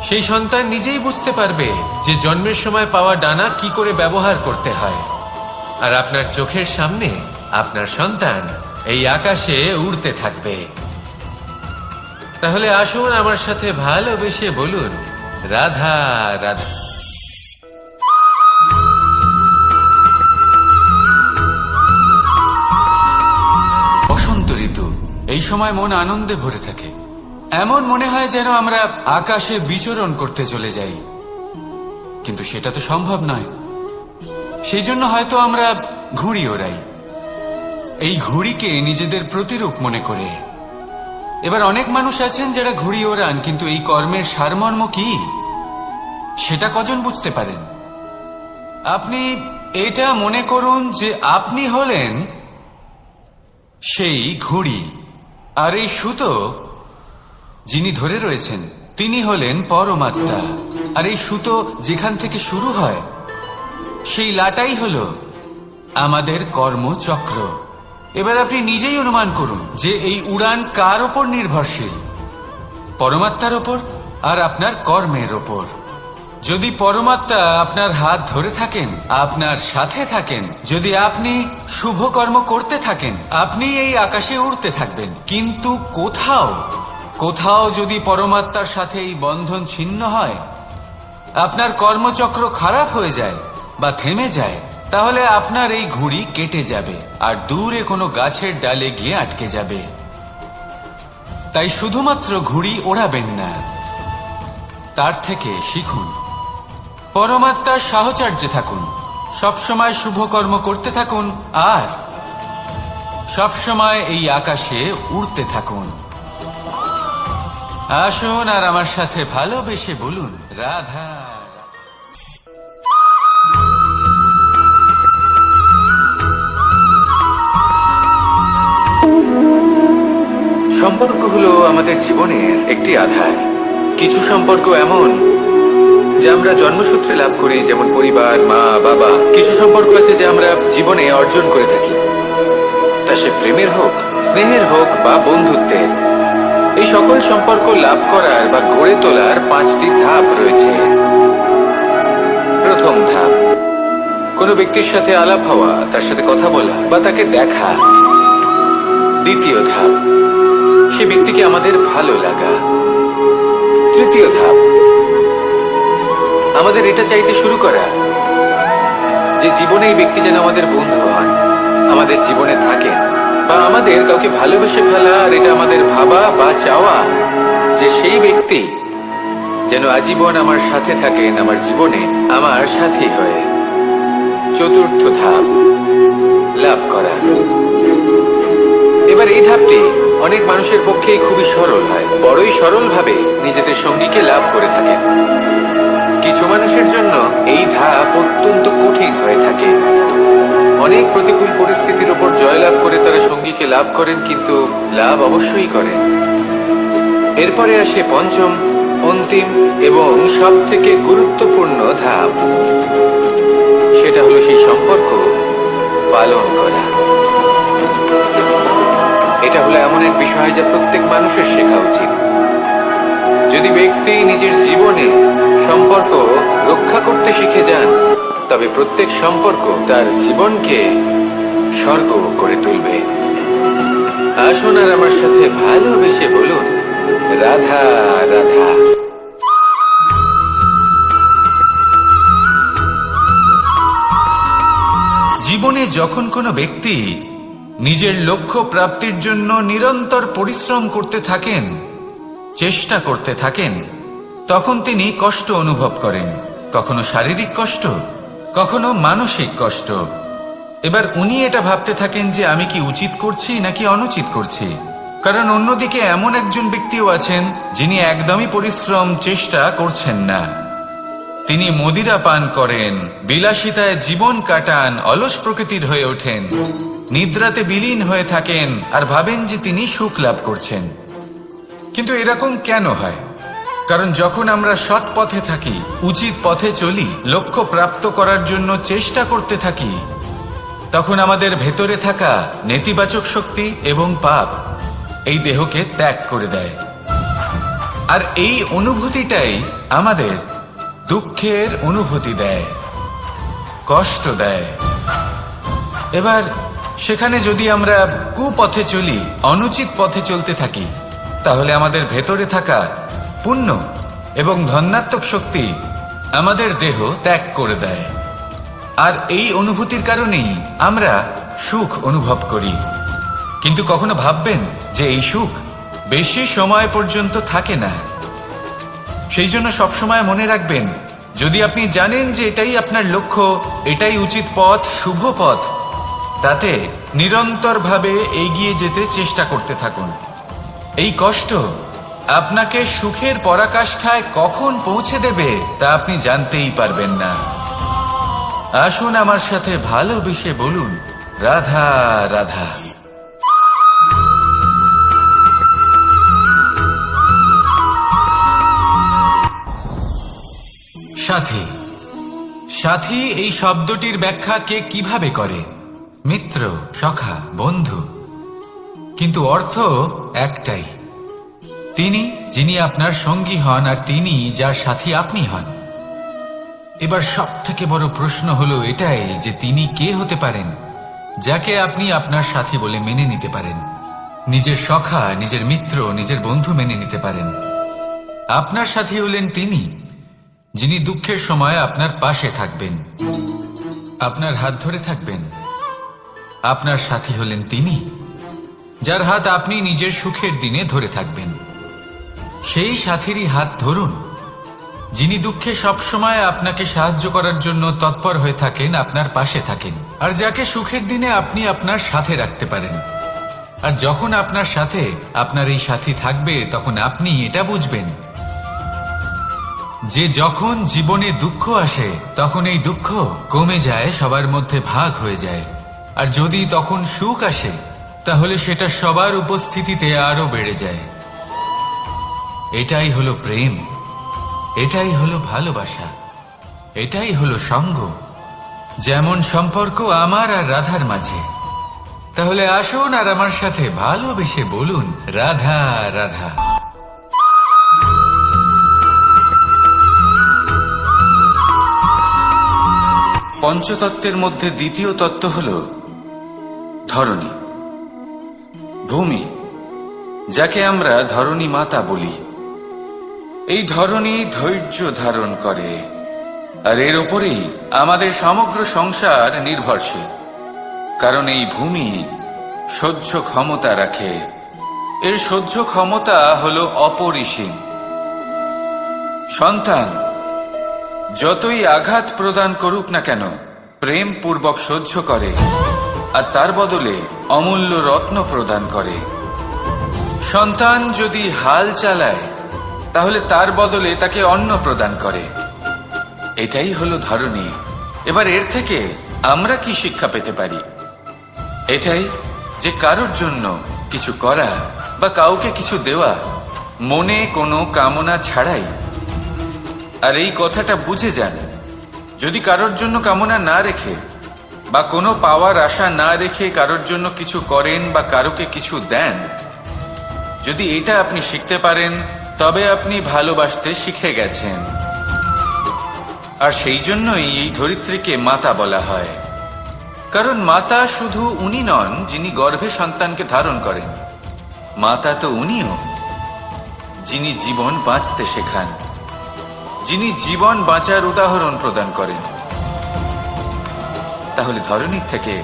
সেই সন্তান নিজেই বুঝতে পারবে যে জন্মের সময় পাওয়া ডানা কি করে ব্যবহার করতে হয়। আর আপনার চোখের সামনে আপনার সন্তান এই আকাশে উড়তে থাকবে। তাহলে আসুন আমার সাথে ভালোবেসে বলুন, রাধা রাধা। বসন্ত ঋতু, এই সময় মন আনন্দে ভরে থাকে। এমন মনে হয় যেন আমরা আকাশে বিচরণ করতে চলে যাই, কিন্তু সেটা তো সম্ভব নয়। সেই জন্য হয়তো আমরা ঘুড়ি ওড়াই, এই ঘুড়িকে নিজেদের প্রতিরূপ মনে করে। এবার অনেক মানুষ আছেন যারা ঘুড়ি ওড়ান, কিন্তু এই কর্মের সারমর্ম কি সেটা কজন বুঝতে পারেন? আপনি এটা মনে করুন যে আপনি হলেন সেই ঘুড়ি। আর এই সুতো যিনি ধরে রয়েছেন তিনি হলেন পরমাত্মা। আর এই সুতো যেখান থেকে শুরু হয় সেই লাটাই হলো আমাদের কর্মচক্র। এবার আপনি নিজেই অনুমান করুন যে এই উড়ান কার ওপর নির্ভরশীল, পরমাত্মার ওপর আর আপনার কর্মের ওপর। যদি পরমাত্মা আপনার হাত ধরে থাকেন, আপনার সাথে থাকেন, যদি আপনি শুভ কর্ম করতে থাকেন, আপনি এই আকাশে উড়তে থাকবেন। কিন্তু কোথাও যদি পরমাত্মার সাথে এই বন্ধন ছিন্ন হয়, আপনার কর্মচক্র খারাপ হয়ে যায় বা থেমে যায়, তাহলে আপনার এই ঘুড়ি কেটে যাবে আর দূরে কোনো গাছের ডালে গিয়ে আটকে যাবে। তাই শুধুমাত্র ঘুড়ি ওড়াবেন না, তার থেকে শিখুন, পরমাত্মার সাহচর্যে থাকুন, সবসময় শুভ কর্ম করতে থাকুন আর সবসময় এই আকাশে উড়তে থাকুন। আসুন আর আমার সাথে ভালোবেসে বলুন, রাধা। সম্পর্ক হলো আমাদের জীবনের একটি আধার। কিছু সম্পর্ক এমন যে আমরা জন্মসূত্রে লাভ করি, যেমন পরিবার, মা, বাবা। কিছু সম্পর্ক আছে যে আমরা জীবনে অর্জন করে থাকি, তা সে প্রেমের হোক, স্নেহের হোক বা বন্ধুত্বের। এই সকল সম্পর্ক লাভ করার বা গড়ে তোলার 5টি ধাপ রয়েছে। প্রথম ধাপ, কোনো ব্যক্তির সাথে আলাপ হওয়া, তার সাথে কথা বলা বা তাকে দেখা। দ্বিতীয় ধাপ, সে ব্যক্তিকে আমাদের ভালো লাগা। তৃতীয় ধাপ, আমাদের এটা চাইতে শুরু করা যে জীবনে এই ব্যক্তি যেন আমাদের বন্ধু হন, আমাদের জীবনে থাকেন, বা আমাদের কাউকে ভালোবেসে ফেলা। আর এটা আমাদের ভাবা বা চাওয়া যে সেই ব্যক্তি যেন আজীবন আমার সাথে থাকেন, আমার জীবনে আমার সাথী হয়ে। চতুর্থ ধাপ, লাভ করা। এবার এই ধাপটি অনেক মানুষের পক্ষেই খুবই সরল হয়, বড়ই সরল ভাবে নিজেদের সঙ্গীকে লাভ করে থাকেন। কিছু মানুষের জন্য এই ধাপ অত্যন্ত কঠিন হয়ে থাকে। অনেক প্রতিকূল পরিস্থিতির উপর জয়লাভ করে তারা সঙ্গীকে লাভ করেন, কিন্তু লাভ অবশ্যই করেন। এরপরে আসে পঞ্চম, অন্তিম এবং সব থেকে গুরুত্বপূর্ণ ধাপ। সেটা হলো সেই সম্পর্ক পালন করা। এটা হলো এমন এক বিষয় যা প্রত্যেক মানুষের শেখা উচিত। যদি ব্যক্তি নিজের জীবনে সম্পর্ক রক্ষা করতে শিখে যান, তবে প্রত্যেক সম্পর্ক তার জীবনকে স্বর্গ করে তুলবে। আসুন আর আমার সাথে ভালোবেসে বলুন, রাধা রাধা। জীবনে যখন কোনো ব্যক্তি নিজের লক্ষ্য প্রাপ্তির জন্য নিরন্তর পরিশ্রম করতে থাকেন, চেষ্টা করতে থাকেন, তখন তিনি কষ্ট অনুভব করেন। কখনো শারীরিক কষ্ট, কখনো মানসিক কষ্ট। এবার উনি এটা ভাবতে থাকেন যে আমি কি উচিত করছি নাকি অনুচিত করছি। কারণ অন্যদিকে এমন একজন ব্যক্তিও আছেন যিনি একদমই পরিশ্রম চেষ্টা করছেন না। তিনি মদিরা পান করেন, বিলাসিতায় জীবন কাটান, অলস প্রকৃতির হয়ে ওঠেন, নিদ্রাতে বিলীন হয়ে থাকেন আর ভাবেন যে তিনি সুখ লাভ করছেন। কিন্তু এরকম কেন হয়? কারণ যখন আমরা সৎ পথে থাকি, উচিত পথে চলি, লক্ষ্য প্রাপ্ত করার জন্য চেষ্টা করতে থাকি, তখন আমাদের ভেতরে থাকা নেতিবাচক শক্তি এবং পাপ এই দেহকে ত্যাগ করে দেয়। আর এই অনুভূতিটাই আমাদের দুঃখের অনুভূতি দেয়, কষ্ট দেয়। এবার সেখানে যদি আমরা কুপথে চলি, অনুচিত পথে চলতে থাকি, তাহলে আমাদের ভেতরে থাকা পুণ্য এবং ধনাত্মক শক্তি আমাদের দেহ ত্যাগ করে দেয়। আর এই অনুভূতির কারণেই আমরা সুখ অনুভব করি। কিন্তু কখনো ভাববেন যে এই সুখ বেশি সময় পর্যন্ত থাকে না। সেই জন্য সবসময় মনে রাখবেন, যদি আপনি জানেন যে এটাই আপনার লক্ষ্য, এটাই উচিত পথ, শুভ পথ, তাতে নিরন্তরভাবে এগিয়ে যেতে চেষ্টা করতে থাকুন। এই কষ্ট আপনাকে সুখের পরাকাষ্ঠায় কখন পৌঁছে দেবে তা আপনি জানতেই পারবেন না। আসুন আমার সাথে ভালোবেসে বলুন, রাধা রাধা। সাথী। সাথী এই শব্দটির ব্যাখ্যা কে কিভাবে করে? মিত্র, সখা, বন্ধু। কিন্তু অর্থ একটাই, তিনি যিনি আপনার সঙ্গী হন আর তিনি যার সাথী আপনি হন। এবার সব থেকে বড় প্রশ্ন হলো এটাই যে তিনি কে হতে পারেন যাকে আপনি আপনার সাথী বলে মেনে নিতে পারেন, নিজের সখা, নিজের মিত্র, নিজের বন্ধু মেনে নিতে পারেন। আপনার সাথী হলেন তিনি যিনি দুঃখের সময় আপনার পাশে থাকবেন, আপনার হাত ধরে থাকবেন। আপনার সাথী হলেন তিনি যার হাত আপনি নিজের সুখের দিনে ধরে থাকবেন। সেই সাথীরই হাত ধরুন যিনি দুঃখে সবসময় আপনাকে সাহায্য করার জন্য তৎপর হয়ে থাকেন, আপনার পাশে থাকেন, আর যাকে সুখের দিনে আপনি আপনার সাথে রাখতে পারেন। আর যখন আপনার সাথে আপনার এই সাথী থাকবে তখন আপনি এটা বুঝবেন যে যখন জীবনে দুঃখ আসে তখন এই দুঃখ কমে যায়, সবার মধ্যে ভাগ হয়ে যায়। আর যদি তখন সুখ আসে তাহলে সেটা সবার উপস্থিতিতে আরো বেড়ে যায়। এটাই হলো প্রেম, এটাই হলো ভালোবাসা, এটাই হলো সঙ্গ। যেমন সম্পর্ক আমার আর রাধার মাঝে। তাহলে আসুন আর আমার সাথে ভালোবেসে বলুন, রাধা রাধা। পঞ্চতত্ত্বের মধ্যে দ্বিতীয় তত্ত্ব হল ধরণী, ভূমি, যাকে আমরা ধরণী মাতা বলি। এই ধরণী ধৈর্য ধারণ করে, আর এর উপরেই আমাদের সমগ্র সংসার নির্ভরশীল। কারণ এই ভূমি সহ্য ক্ষমতা রাখে, এর সহ্য ক্ষমতা হল অপরিসীম। সন্তান যতই আঘাত প্রদান করুক না কেন প্রেম পূর্বক সহ্য করে, আর তার বদলে অমূল্য রত্ন প্রদান করে। সন্তান যদি হাল চালায় তাহলে তার বদলে তাকে অন্ন প্রদান করে। এটাই হলো ধরণী। এবার এর থেকে আমরা কি শিক্ষা পেতে পারি? এটাই যে কারোর জন্য কিছু করা বা কাউকে কিছু দেওয়া মনে কোনো কামনা ছাড়াই। আর এই কথাটা বুঝে যান, যদি কারোর জন্য কামনা না রেখে বা কোনো পাওয়ার আশা না রেখে কারোর জন্য কিছু করেন বা কারোকে কিছু দেন, যদি এটা আপনি শিখতে পারেন তবে আপনি ভালোবাসতে শিখে গেছেন। আর সেই জন্যই এই ধরিত্রীকে মাতা বলা হয়। কারণ মাতা শুধু উনি নন যিনি গর্ভে সন্তানকে ধারণ করেন, মাতা তো উনিও যিনি জীবন বাঁচতে শেখান, যিনি জীবন বাঁচার উদাহরণ প্রদান করেন। তাহলে ধরণীর থেকে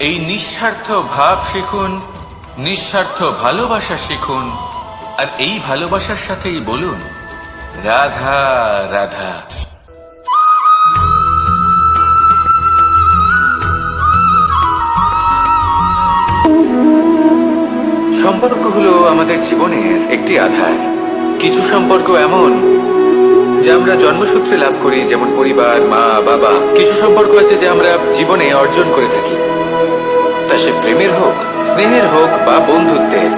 এই নিঃস্বার্থ ভাব শিখুন, নিঃস্বার্থ ভালোবাসা শিখুন, আর এই ভালোবাসার সাথেই বলুন, রাধা রাধা। সম্পর্ক হলো আমাদের জীবনের একটি আধার। কিছু সম্পর্ক এমন যে আমরা জন্মসূত্রে লাভ করি, যেমন পরিবার, মা, বাবা। কিছু সম্পর্ক আছে যে আমরা জীবনে অর্জন করে থাকি, তা সে প্রেমের হোক, স্নেহের হোক বা বন্ধুত্বের।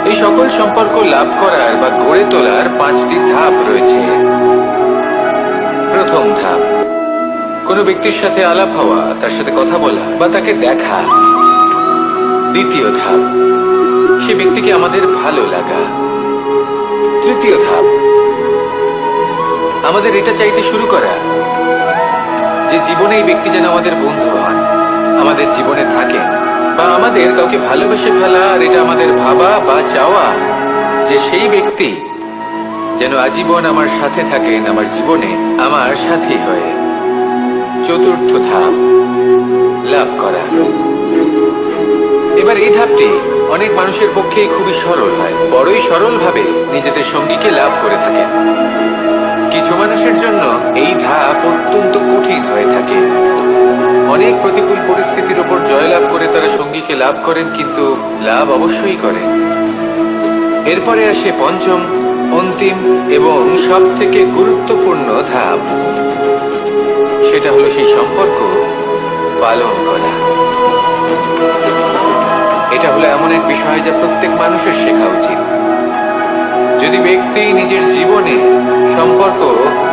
এই সকল সম্পর্ক লাভ করার বা গড়ে তোলার 5টি ধাপ রয়েছে। প্রথম ধাপ, কোনো ব্যক্তির সাথে আলাপ হওয়া, তার সাথে কথা বলা বা তাকে দেখা। দ্বিতীয় ধাপ, সে ব্যক্তিকে আমাদের ভালো লাগা। তৃতীয় ধাপ, আমাদের এটা চাইতে শুরু করা যে জীবনে এই ব্যক্তি যেন আমাদের বন্ধু হন, আমাদের জীবনে থাকেন, বা আমাদের কাউকে ভালোবেসে ফেলা। আর এটা আমাদের ভাবা বা চাওয়া যে সেই ব্যক্তি যেন আজীবন আমার সাথে থাকেন, আমার জীবনে আমার সাথী হয়ে। চতুর্থ ধাপ, লাভ করা। এবার এই ধাপটি অনেক মানুষের পক্ষেই খুবই সরল হয়, বড়ই সরল ভাবে নিজেদের সঙ্গীকে লাভ করে থাকেন। কিছু মানুষের জন্য এই ধাপ অত্যন্ত কঠিন হয়ে থাকে। অনেক প্রতিকূল পরিস্থিতির উপর জয়লাভ করে তারা সঙ্গীকে লাভ করেন, কিন্তু লাভ অবশ্যই করেন। এরপরে আসে পঞ্চম, অন্তিম এবং সব থেকে গুরুত্বপূর্ণ ধাপ। সেটা হলো সেই সম্পর্ক পালন করা। এটা হলো এমন এক বিষয় যা প্রত্যেক মানুষের শেখা উচিত। যদি ব্যক্তি নিজের জীবনে সম্পর্ক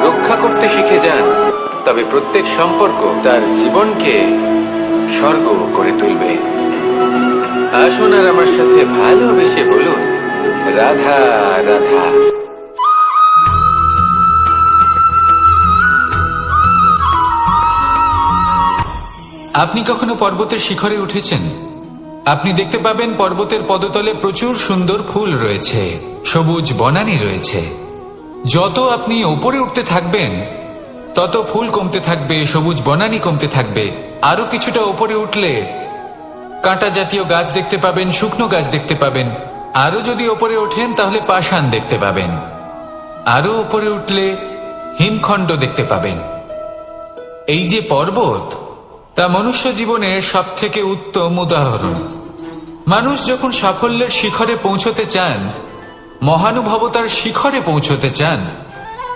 রক্ষা করতে শিখে যান, তবে প্রত্যেক সম্পর্ক তার জীবনকে স্বর্গ করে তুলবে। আসুন আর আমার সাথে ভালোবেসে বলুন, রাধা রাধা। আপনি কখনো পর্বতের শিখরে উঠেছেন? আপনি দেখতে পাবেন পর্বতের পদতলে প্রচুর সুন্দর ফুল রয়েছে, সবুজ বনানী রয়েছে। যত আপনি উপরে উঠতে থাকবেন তত ফুল কমতে থাকবে, সবুজ বনানী কমতে থাকবে। আরো কিছুটা উপরে উঠলে কাঁটা জাতীয় গাছ দেখতে পাবেন, শুকনো গাছ দেখতে পাবেন। আরো যদি উপরে ওঠেন তাহলে পাষাণ দেখতে পাবেন। আরো উপরে উঠলে হিমখণ্ড দেখতে পাবেন। এই যে পর্বত, তা মনুষ্য জীবনের সব থেকে উত্তম উদাহরণ। মানুষ যখন সাফল্যের শিখরে পৌঁছতে চান, মহানুভবতার শিখরে পৌঁছতে চান,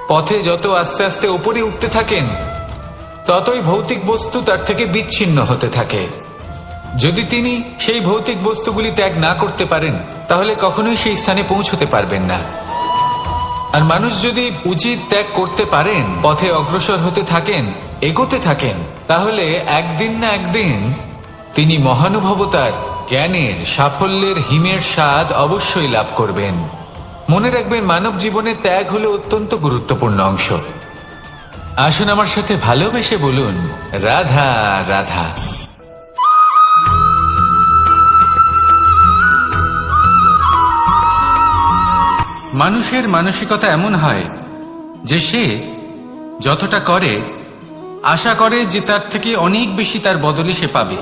পথে যত আস্তে আস্তে উপরে উঠতে থাকেন ততই ভৌতিক বস্তু তার থেকে বিচ্ছিন্ন হতে থাকে। যদি তিনি সেই ভৌতিক বস্তুগুলি ত্যাগ না করতে পারেন তাহলে কখনোই সেই স্থানে পৌঁছতে পারবেন না। আর মানুষ যদি উচিত ত্যাগ করতে পারেন, পথে অগ্রসর হতে থাকেন, এগোতে থাকেন, তাহলে একদিন না একদিন তিনি মহানুভবতার, জ্ঞানের, সাফল্যের হিমের স্বাদ অবশ্যই লাভ করবেন। মনে রাখবেন, মানব জীবনে ত্যাগ হলো অত্যন্ত গুরুত্বপূর্ণ অংশ। আসুন আমার সাথে ভালোবেসে বলুন, রাধা রাধা। মানুষের মানসিকতা এমন হয় যে সে যতটা করে আশা করে যে তার থেকে অনেক বেশি তার বদলে সে পাবে।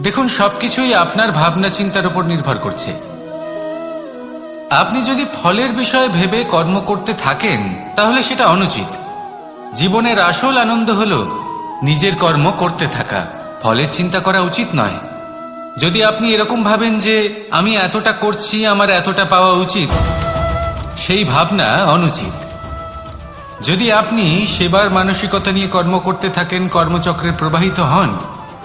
দেখুন, সবকিছুই আপনার ভাবনা চিন্তার উপর নির্ভর করছে। আপনি যদি ফলের বিষয়ে ভেবে কর্ম করতে থাকেন তাহলে সেটা অনুচিত। জীবনের আসল আনন্দ হলো নিজের কর্ম করতে থাকা, ফলের চিন্তা করা উচিত নয়। যদি আপনি এরকম ভাবেন যে আমি এতটা করছি, আমার এতটা পাওয়া উচিত, সেই ভাবনা অনুচিত। যদি আপনি সেবার মানসিকতা নিয়ে কর্ম করতে থাকেন, কর্মচক্রে প্রবাহিত হন,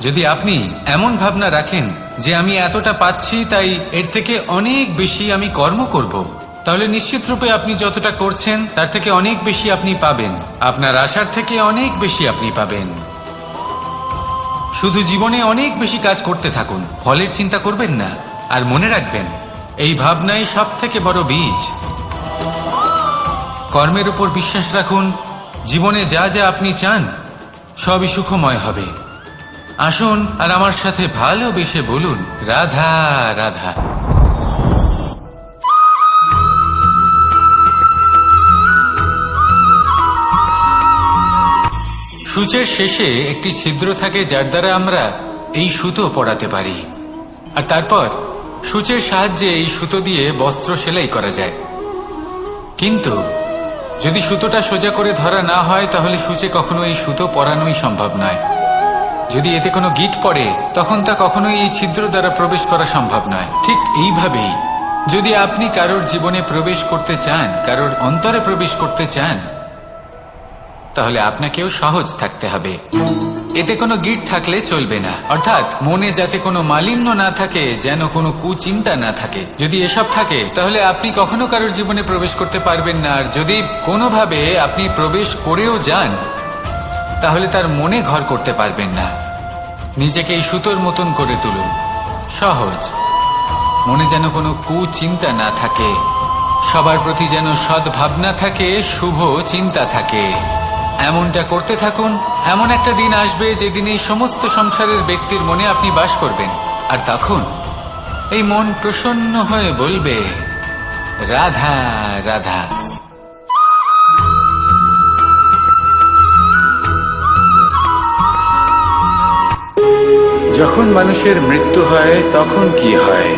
যদি আপনি এমন ভাবনা রাখেন যে আমি এতটা পাচ্ছি তাই এর থেকে অনেক বেশি আমি কর্ম করব, তাহলে নিশ্চিত রূপে আপনি যতটা করছেন তার থেকে অনেক বেশি আপনি পাবেন। আপনার আশার থেকে অনেক বেশি আপনি পাবেন। শুধু জীবনে অনেক বেশি কাজ করতে থাকুন, ফলের চিন্তা করবেন না। আর মনে রাখবেন, এই ভাবনাই সব থেকে বড় বীজ। কর্মের উপর বিশ্বাস রাখুন। জীবনে যা যা আপনি চান সবই সুখময় হবে। আসুন আর আমার সাথে ভালোবেসে বলুন, রাধা রাধা। সূচের শেষে একটি ছিদ্র থাকে যার দ্বারা আমরা এই সুতো পরাতে পারি, আর তারপর সূচের সাহায্যে এই সুতো দিয়ে বস্ত্র সেলাই করা যায়। কিন্তু যদি সুতোটা সোজা করে ধরা না হয় তাহলে সূচে কখনো এই সুতো পরানোই সম্ভব নয়। যদি এতে কোনো গিঁট পড়ে তখন তা কখনোই এই ছিদ্র দ্বারা প্রবেশ করা সম্ভব নয়। ঠিক এইভাবেই যদি আপনি কারোর জীবনে প্রবেশ করতে চান, কারোর অন্তরে প্রবেশ করতে চান, তাহলে আপনাকেও সহজ থাকতে হবে। এতে কোনো গিঁট থাকলে চলবে না, অর্থাৎ মনে যাতে কোনো মালিন্য না থাকে, যেন কোনো কুচিন্তা না থাকে। যদি এসব থাকে তাহলে আপনি কখনো কারোর জীবনে প্রবেশ করতে পারবেন না। আর যদি কোনোভাবে আপনি প্রবেশ করেও যান তাহলে তার মনে ঘর করতে পারবেন না। নিজেকে এই সুতোর মতন করে তুলুন, সহজ। মনে যেন কোনো কুচিন্তা না থাকে, সবার প্রতি যেন সদ্ভাবনা থাকে, শুভ চিন্তা থাকে। এমনটা করতে থাকুন। এমন একটা দিন আসবে যেদিন এই সমস্ত সংসারের ব্যক্তির মনে আপনি বাস করবেন, আর তখন এই মন প্রসন্ন হয়ে বলবে, রাধা রাধা। যখন মানুষের মৃত্যু হয় তখন কি হয়?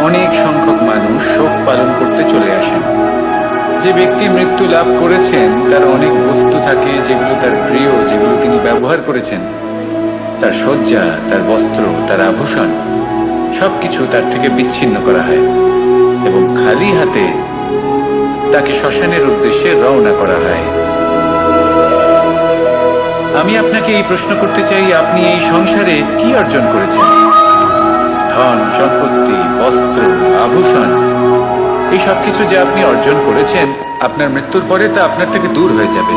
অনেক সংখ্যক মানুষ শোক পালন করতে চলে আসেন। যে ব্যক্তি মৃত্যু লাভ করেছেন তার অনেক বস্তু থাকে যেগুলো তার প্রিয়, যেগুলো তিনি ব্যবহার করেছেন। তার শয্যা, তার বস্ত্র, তার আভূষণ সবকিছু তার থেকে বিচ্ছিন্ন করা হয় এবং খালি হাতে তাকে শ্মশানের উদ্দেশ্যে রওনা করা হয়। আমি আপনাকে এই প্রশ্ন করতে চাই, আপনি এই সংসারে কি অর্জন করেছেন? ধন সম্পত্তি, বস্ত্র, আভূষণ, এই সবকিছু যে আপনি অর্জন করেছেন, আপনার মৃত্যুর পরে তা আপনার থেকে দূর হয়ে যাবে।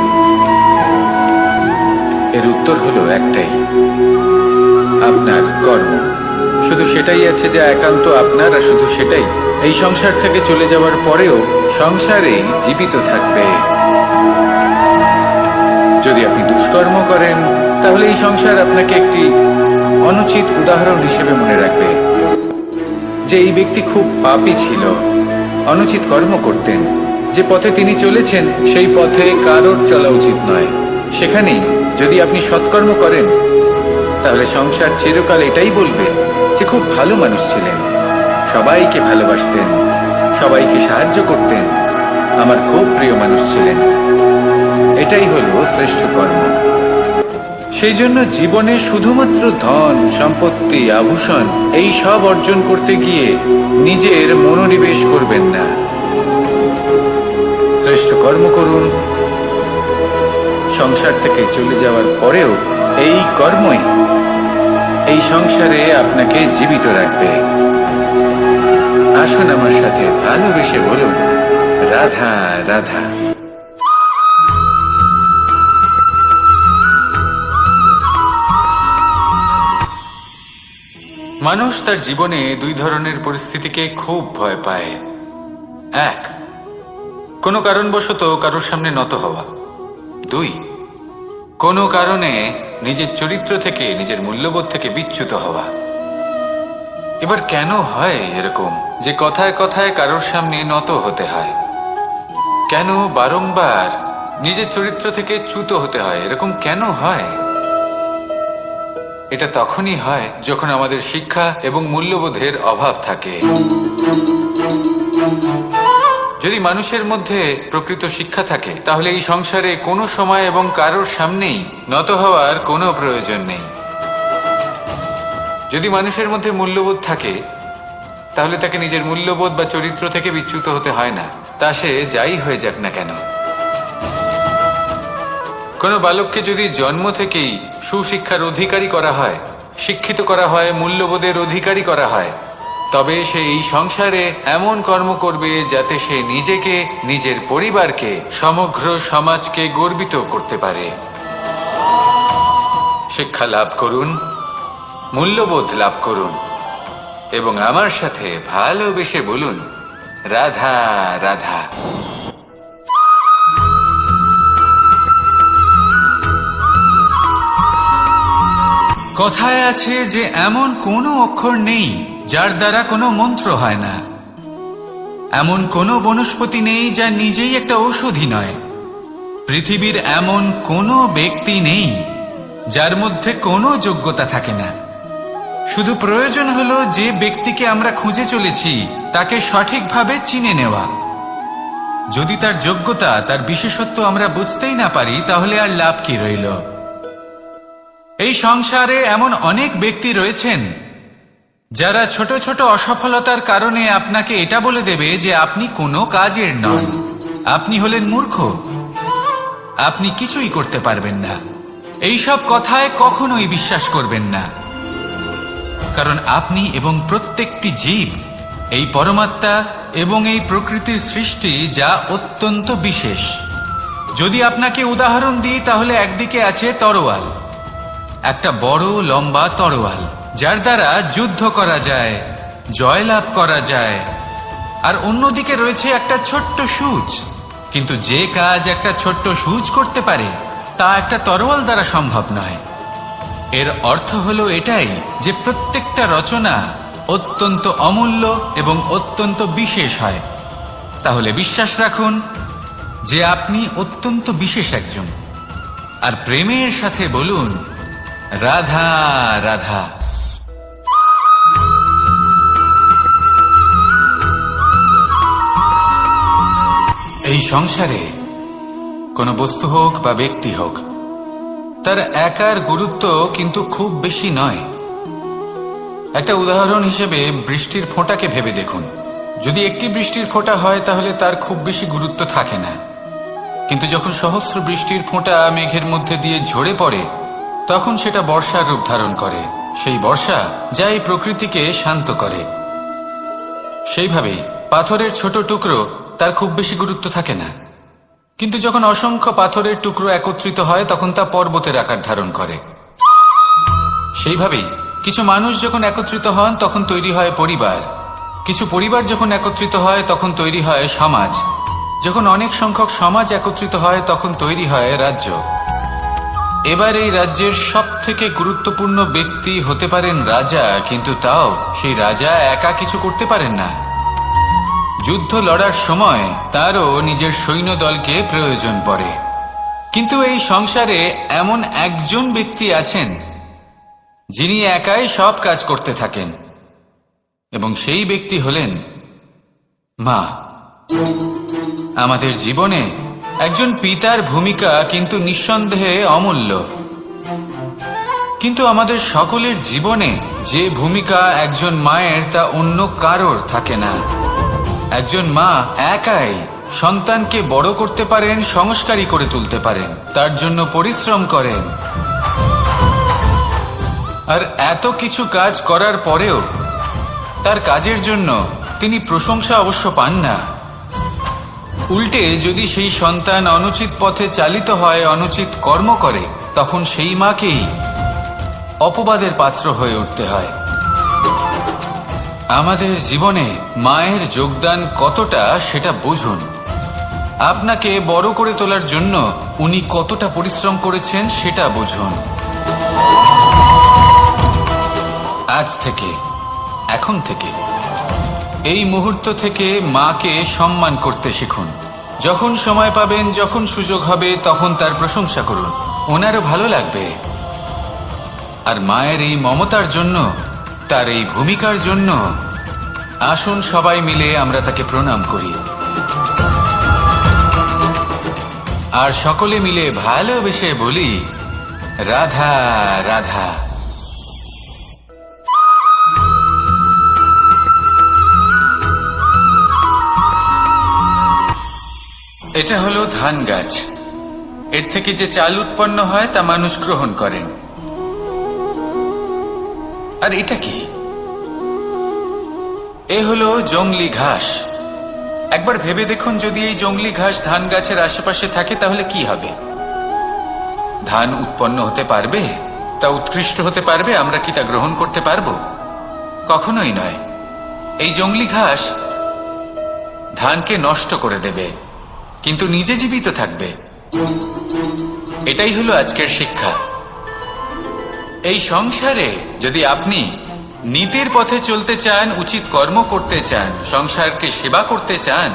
এর উত্তর হলো একটাই, আপনার কর্ম। শুধু সেটাই আছে যা একান্ত আপনার, আর শুধু সেটাই এই সংসার থেকে চলে যাওয়ার পরেও সংসারেই জীবিত থাকবে। যদি আপনি দুষ্কর্ম করেন, তাহলে এই সংসার আপনাকে একটি অনুচিত উদাহরণ হিসেবে মনে রাখবে যে এই ব্যক্তি খুব পাপী ছিল, অনুচিত কর্ম করতেন। যে পথে তিনি চলেছেন সেই পথে কারোর চলা উচিত নয়। সেখানেই যদি আপনি সৎকর্ম করেন, তাহলে সংসার চিরকাল এটাই বলবে যে খুব ভালো মানুষ ছিলেন, সবাইকে ভালোবাসতেন, সবাইকে সাহায্য করতেন, আমার খুব প্রিয় মানুষ ছিলেন। এটাই হলো শ্রেষ্ঠ কর্ম। সেই জন্য জীবনে শুধুমাত্র ধন, সম্পত্তি, আভূষণ এই সব অর্জন করতে গিয়ে নিজের মনোনিবেশ করবেন না। শ্রেষ্ঠ কর্ম করুন। সংসার থেকে চলে যাওয়ার পরেও এই কর্মই এই সংসারে আপনাকে জীবিত রাখবে। আসুন আমার সাথে ভালোবেসে বলুন, রাধা রাধা। মানুষ তার জীবনে দুই ধরনের পরিস্থিতিকে খুব ভয় পায়। এক, কোনো কারণবশত কারোর সামনে নত হওয়া। দুই, কোনো কারণে নিজের চরিত্র থেকে, নিজের মূল্যবোধ থেকে বিচ্যুত হওয়া। এবার কেন হয় এরকম যে কথায় কথায় কারোর সামনে নত হতে হয়? কেন বারংবার নিজের চরিত্র থেকে চ্যুত হতে হয়? এরকম কেন হয়? এটা তখনই হয় যখন আমাদের শিক্ষা এবং মূল্যবোধের অভাব থাকে। যদি মানুষের মধ্যে প্রকৃত শিক্ষা থাকে, তাহলে এই সংসারে কোনো সময় এবং কারোর সামনেই নত হওয়ার কোনো প্রয়োজন নেই। যদি মানুষের মধ্যে মূল্যবোধ থাকে, তাহলে তাকে নিজের মূল্যবোধ বা চরিত্র থেকে বিচ্যুত হতে হয় না, তা সে যাই হয়ে যাক না কেন। কোনো বালককে যদি জন্ম থেকেই সুশিক্ষার অধিকারী করা হয়, শিক্ষিত করা হয়, মূল্যবোধের অধিকারী করা হয়, তবে সে এই সংসারে এমন কর্ম করবে যাতে সে নিজেকে, নিজের পরিবারকে, সমগ্র সমাজকে গর্বিত করতে পারে। শিক্ষা লাভ করুন, মূল্যবোধ লাভ করুন এবং আমার সাথে ভালোবেসে বলুন, রাধা রাধা। কথায় আছে যে এমন কোনো অক্ষর নেই যার দ্বারা কোনো মন্ত্র হয় না, এমন কোনো বনস্পতি নেই যা নিজেই একটা ঔষধি নয়, পৃথিবীর এমন কোনো ব্যক্তি নেই যার মধ্যে কোনো যোগ্যতা থাকে না। শুধু প্রয়োজন হলো যে ব্যক্তিকে আমরা খুঁজে চলেছি তাকে সঠিকভাবে চিনে নেওয়া। যদি তার যোগ্যতা, তার বিশেষত্ব আমরা বুঝতেই না পারি, তাহলে আর লাভ কি রইল? এই সংসারে এমন অনেক ব্যক্তি রয়েছেন যারা ছোট ছোট অসফলতার কারণে আপনাকে এটা বলে দেবে যে আপনি কোনো কাজের নন, আপনি হলেন মূর্খ, আপনি কিছুই করতে পারবেন না। এইসব কথায় কখনোই বিশ্বাস করবেন না, কারণ আপনি এবং প্রত্যেকটি জীব এই পরমাত্মা এবং এই প্রকৃতির সৃষ্টি, যা অত্যন্ত বিশেষ। যদি আপনাকে উদাহরণ দিই, তাহলে একদিকে আছে তরোয়াল, একটা বড় লম্বা তরোয়াল, যার দ্বারা যুদ্ধ করা যায়, জয়লাভ করা যায়। আর অন্যদিকে রয়েছে একটা ছোট্ট সূচ, কিন্তু যে কাজ একটা ছোট্ট সূচ করতে পারে তা একটা তরোয়াল দ্বারা সম্ভব নয়। এর অর্থ হলো এটাই যে প্রত্যেকটা রচনা অত্যন্ত অমূল্য এবং অত্যন্ত বিশেষ হয়। তাহলে বিশ্বাস রাখুন যে আপনি অত্যন্ত বিশেষ একজন, আর প্রেমের সাথে বলুন, রাধা রাধা। এই সংসারে কোনো বস্তু হোক বা ব্যক্তি হোক, তার একার গুরুত্ব কিন্তু খুব বেশি নয়। একটা উদাহরণ হিসেবে বৃষ্টির ফোঁটাকে ভেবে দেখুন। যদি একটি বৃষ্টির ফোঁটা হয়, তাহলে তার খুব বেশি গুরুত্ব থাকে না, কিন্তু যখন সহস্র বৃষ্টির ফোঁটা মেঘের মধ্যে দিয়ে ঝরে পড়ে, তখন সেটা বর্ষার রূপ ধারণ করে। সেই বর্ষা যা এই প্রকৃতিকে শান্ত করে। সেইভাবেই পাথরের ছোট টুকরো তার খুব বেশি গুরুত্ব থাকে না, কিন্তু যখন অসংখ্য পাথরের টুকরো একত্রিত হয় তখন তা পর্বতের আকার ধারণ করে। সেইভাবেই কিছু মানুষ যখন একত্রিত হন তখন তৈরি হয় পরিবার, কিছু পরিবার যখন একত্রিত হয় তখন তৈরি হয় সমাজ, যখন অনেক সংখ্যক সমাজ একত্রিত হয় তখন তৈরি হয় রাজ্য। এবার এই রাজ্যের সবথেকে গুরুত্বপূর্ণ ব্যক্তি হতে পারেন রাজা, কিন্তু তাও সেই রাজা একা কিছু করতে পারেন না। যুদ্ধ লড়ার সময় তারও নিজের সৈন্যদলকে প্রয়োজন পড়ে। কিন্তু এই সংসারে এমন একজন ব্যক্তি আছেন যিনি একাই সব কাজ করতে থাকেন, এবং সেই ব্যক্তি হলেন মা। আমাদের জীবনে একজন পিতার ভূমিকা কিন্তু নিঃসন্দেহে অমূল্য, কিন্তু আমাদের সকলের জীবনে যে ভূমিকা একজন মায়ের তা অন্য কারোর থাকে না। একজন মা একাই সন্তানকে বড় করতে পারেন, সংস্কারী করে তুলতে পারেন, তার জন্য পরিশ্রম করেন। আর এত কিছু কাজ করার পরেও তার কাজের জন্য তিনি প্রশংসা অবশ্য পান না। উল্টে যদি সেই সন্তান অনুচিত পথে চালিত হয়, অনুচিত কর্ম করে, তখন সেই মাকেই অপবাদের পাত্র হয়ে উঠতে হয়। আমাদের জীবনে মায়ের যোগদান কতটা সেটা বুঝুন। আপনাকে বড় করে তোলার জন্য উনি কতটা পরিশ্রম করেছেন সেটা বুঝুন। আজ থেকে, এখন থেকে, এই মুহূর্ত থেকে মাকে সম্মান করতে শিখুন। যখন সময় পাবেন, যখন সুযোগ হবে, তখন তার প্রশংসা করুন, ওনারও ভালো লাগবে। আর মায়ের এই মমতার জন্য, তার এই ভূমিকার জন্য আসুন সবাই মিলে আমরা তাকে প্রণাম করি, আর সকলে মিলে ভালোবেসে বলি, রাধা রাধা। এটা হলো ধান গাছ। এর থেকে যে চাল উৎপন্ন হয় তা মানুষ গ্রহণ করেন। আর এটা কি? এ হলো জংলি ঘাস। একবার ভেবে দেখুন, যদি এই জংলি ঘাস ধান গাছের আশেপাশে থাকে তাহলে কি হবে? ধান উৎপন্ন হতে পারবে? তা উৎকৃষ্ট হতে পারবে? আমরা কি তা গ্রহণ করতে পারবো? কখনোই নয়। এই জংলি ঘাস ধানকে নষ্ট করে দেবে, কিন্তু নিজে জীবিত থাকবে। এটাই হলো আজকের শিক্ষা। এই সংসারে যদি আপনি নীতির পথে চলতে চান, উচিত কর্ম করতে চান, সংসারকে সেবা করতে চান,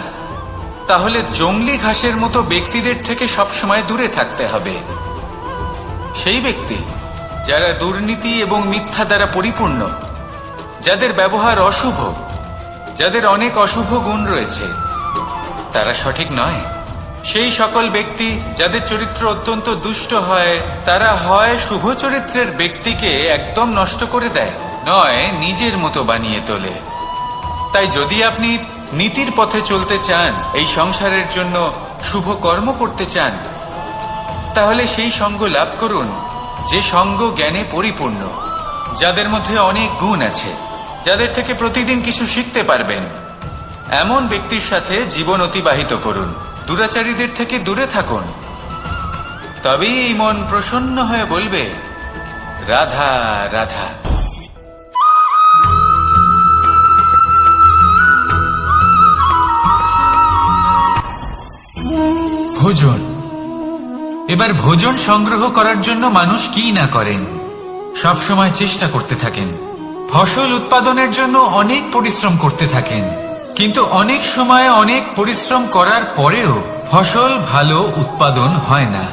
তাহলে জংলি ঘাসের মতো ব্যক্তিদের থেকে সবসময় দূরে থাকতে হবে। সেই ব্যক্তি যারা দুর্নীতি এবং মিথ্যা দ্বারা পরিপূর্ণ, যাদের ব্যবহার অশুভ, যাদের অনেক অশুভ গুণ রয়েছে, তারা সঠিক নয়। সেই সকল ব্যক্তি যাদের চরিত্র অত্যন্ত দুষ্ট হয়, তারা হয় শুভ চরিত্রের ব্যক্তিকে একদম নষ্ট করে দেয়, নয় নিজের মতো বানিয়ে তোলে। তাই যদি আপনি নীতির পথে চলতে চান, এই সংসারের জন্য শুভ কর্ম করতে চান, তাহলে সেই সঙ্গ লাভ করুন যে সঙ্গ জ্ঞানে পরিপূর্ণ, যাদের মধ্যে অনেক গুণ আছে, যাদের থেকে প্রতিদিন কিছু শিখতে পারবেন। এমন ব্যক্তির সাথে জীবন অতিবাহিত করুন, দুরাচারীদের থেকে দূরে থাকুন। তবেই এই মন প্রসন্ন হয়ে বলবে, রাধা রাধা। ভোজন। এবার ভোজন সংগ্রহ করার জন্য মানুষ কি না করেন, সব সময় চেষ্টা করতে থাকেন। ফসল উৎপাদনের জন্য অনেক পরিশ্রম করতে থাকেন, কিন্তু অনেক সময় অনেক পরিশ্রম করার পরেও ফসল ভালো উৎপাদন হয় না।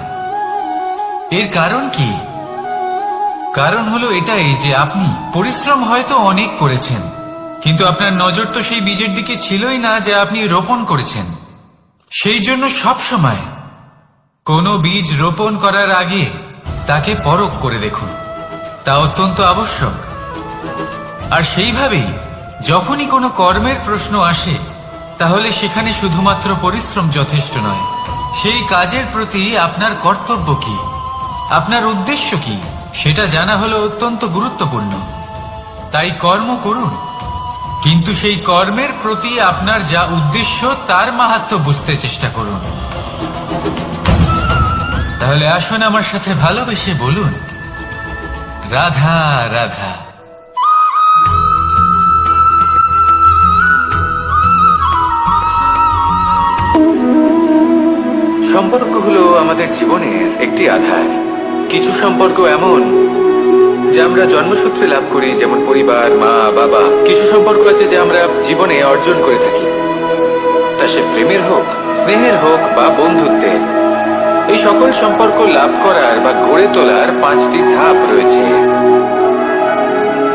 এর কারণ কি? কারণ হলো এটাই যে আপনি পরিশ্রম হয়তো অনেক করেছেন, কিন্তু আপনার নজর তো সেই বীজের দিকে ছিলই না যা আপনি রোপণ করেছেন। সেই জন্য সব সময় কোনো বীজ রোপণ করার আগে তাকে পরখ করে দেখুন, তা অত্যন্ত আবশ্যক। আর সেইভাবেই যখনই কোনো কর্মের প্রশ্ন আসে, তাহলে সেখানে শুধুমাত্র পরিশ্রম যথেষ্ট নয়। সেই কাজের প্রতি আপনার কর্তব্য কি, আপনার উদ্দেশ্য কি, সেটা জানা হলো অত্যন্ত গুরুত্বপূর্ণ। তাই কর্ম করুন, কিন্তু সেই কর্মের প্রতি আপনার যা উদ্দেশ্য তার মাহাত্ম্য বুঝতে চেষ্টা করুন। তাহলে আসুন আমার সাথে ভালোবেসে বলুন, রাধা রাধা। সম্পর্ক হলো আমাদের জীবনের একটি আধার। কিছু সম্পর্ক এমন যা আমরা জন্মসূত্রে লাভ করি, যেমন পরিবার, মা, বাবা। কিছু সম্পর্ক আছে যা আমরা জীবনে অর্জন করে থাকি, তা সে প্রেমের হোক, স্নেহের হোক বা বন্ধুত্বের। এই সকল সম্পর্ক লাভ করার বা গড়ে তোলার 5টি ধাপ রয়েছে।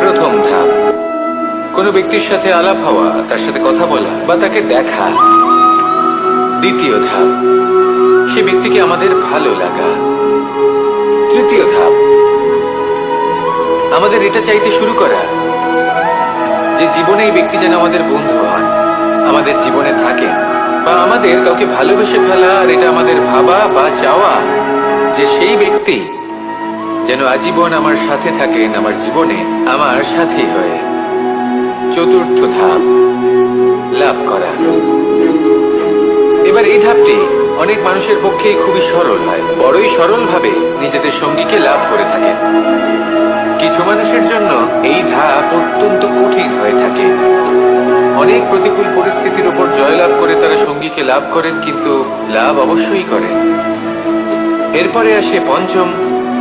প্রথম ধাপ, কোনো ব্যক্তির সাথে আলাপ হওয়া, তার সাথে কথা বলা বা তাকে দেখা। দ্বিতীয় ধাপ, সে ব্যক্তিকে আমাদের ভালো লাগা। তৃতীয় ধাপ, আমাদের এটা চাইতে শুরু করা যে জীবনে এই ব্যক্তি যেন আমাদের বন্ধু হন, আমাদের জীবনে থাকেন, বা আমাদের কাউকে ভালোবেসে ফেলা আর এটা আমাদের ভাবা বা চাওয়া যে সেই ব্যক্তি যেন আজীবন আমার সাথে থাকেন, আমার জীবনে আমার সাথী হয়ে। চতুর্থ ধাপ, লাভ করা। এবার এই ধাপটি অনেক মানুষের পক্ষেই খুবই সরল হয়, বড়ই সরল ভাবে নিজেদের সঙ্গীকে লাভ করে থাকেন। কিছু মানুষের জন্য এই ধাপ অত্যন্ত কঠিন হয়ে থাকে। অনেক প্রতিকূল পরিস্থিতির উপর জয়লাভ করে তারা সঙ্গীকে লাভ করেন, কিন্তু লাভ অবশ্যই করেন। এরপরে আসে পঞ্চম,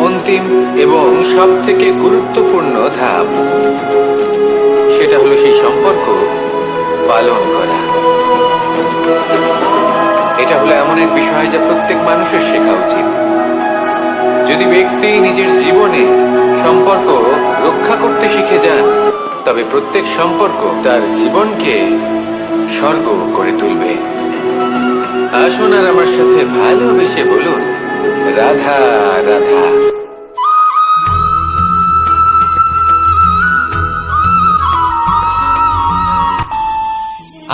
অন্তিম এবং সব থেকে গুরুত্বপূর্ণ ধাপ। সেটা হলো সেই সম্পর্ক পালন করা। এটা হলো এমন এক বিষয় যা প্রত্যেক মানুষের শেখা উচিত। যদি ব্যক্তি নিজের জীবনে সম্পর্ক রক্ষা করতে শিখে যান, তবে প্রত্যেক সম্পর্ক তার জীবনকে স্বর্গ করে তুলবে। আসুন আর আমার সাথে ভালোবেসে বলুন, রাধা রাধা।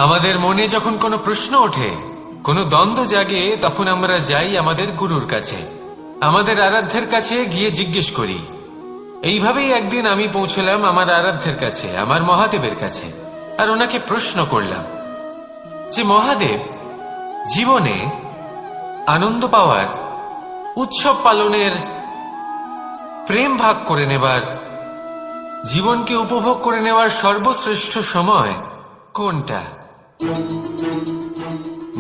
আমাদের মনে যখন কোনো প্রশ্ন ওঠে, কোনো দ্বন্দ্ব জাগে, তখন আমরা যাই আমাদের গুরুর কাছে, আমাদের আরাধ্যের কাছে গিয়ে জিজ্ঞেস করি। এইভাবেই একদিন আমি পৌঁছলাম আমার আরাধ্যের কাছে, আমার মহাদেবের কাছে, আর ওনাকে প্রশ্ন করলাম যে মহাদেব, জীবনে আনন্দ পাওয়ার, উৎসব পালনের, প্রেম ভাগ করে নেবার, জীবনকে উপভোগ করে নেওয়ার সর্বশ্রেষ্ঠ সময় কোনটা?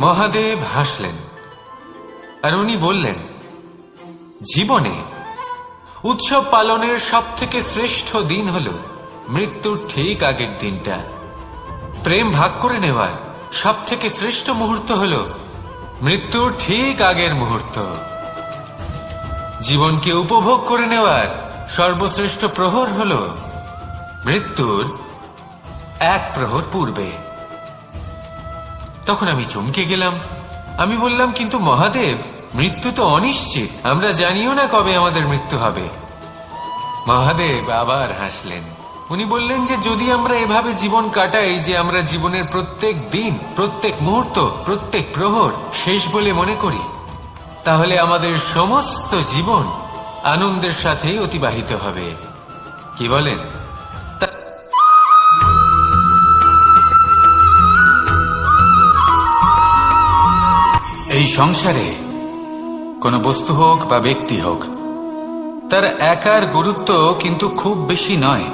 মহাদেব হাসলেন আর উনি বললেন, জীবনে উৎসব পালনের সব থেকে শ্রেষ্ঠ দিন হল মৃত্যুর ঠিক আগের দিনটা। প্রেম ভাগ করে নেওয়ার সব থেকে শ্রেষ্ঠ মুহূর্ত হল মৃত্যুর ঠিক আগের মুহূর্ত। জীবনকে উপভোগ করে নেওয়ার সর্বশ্রেষ্ঠ প্রহর হল মৃত্যুর 1 প্রহর পূর্বে। তখন আমি চমকে গেলাম। আমি বললাম, কিন্তু মহাদেব, মৃত্যু তো অনিশ্চিত, আমরা জানিও না কবে আমাদের মৃত্যু হবে। মহাদেব আবার হাসলেন। উনি বললেন যে যদি আমরা এভাবে জীবন কাটাই যে আমরা জীবনের প্রত্যেক দিন, প্রত্যেক মুহূর্ত, প্রত্যেক প্রহর শেষ বলে মনে করি, তাহলে আমাদের সমস্ত জীবন আনন্দের সাথেই অতিবাহিত হবে। কি বলেন? এই সংসারে কোনো বস্তু হোক বা ব্যক্তি হোক, তার একার গুরুত্ব কিন্তু খুব বেশি নয়।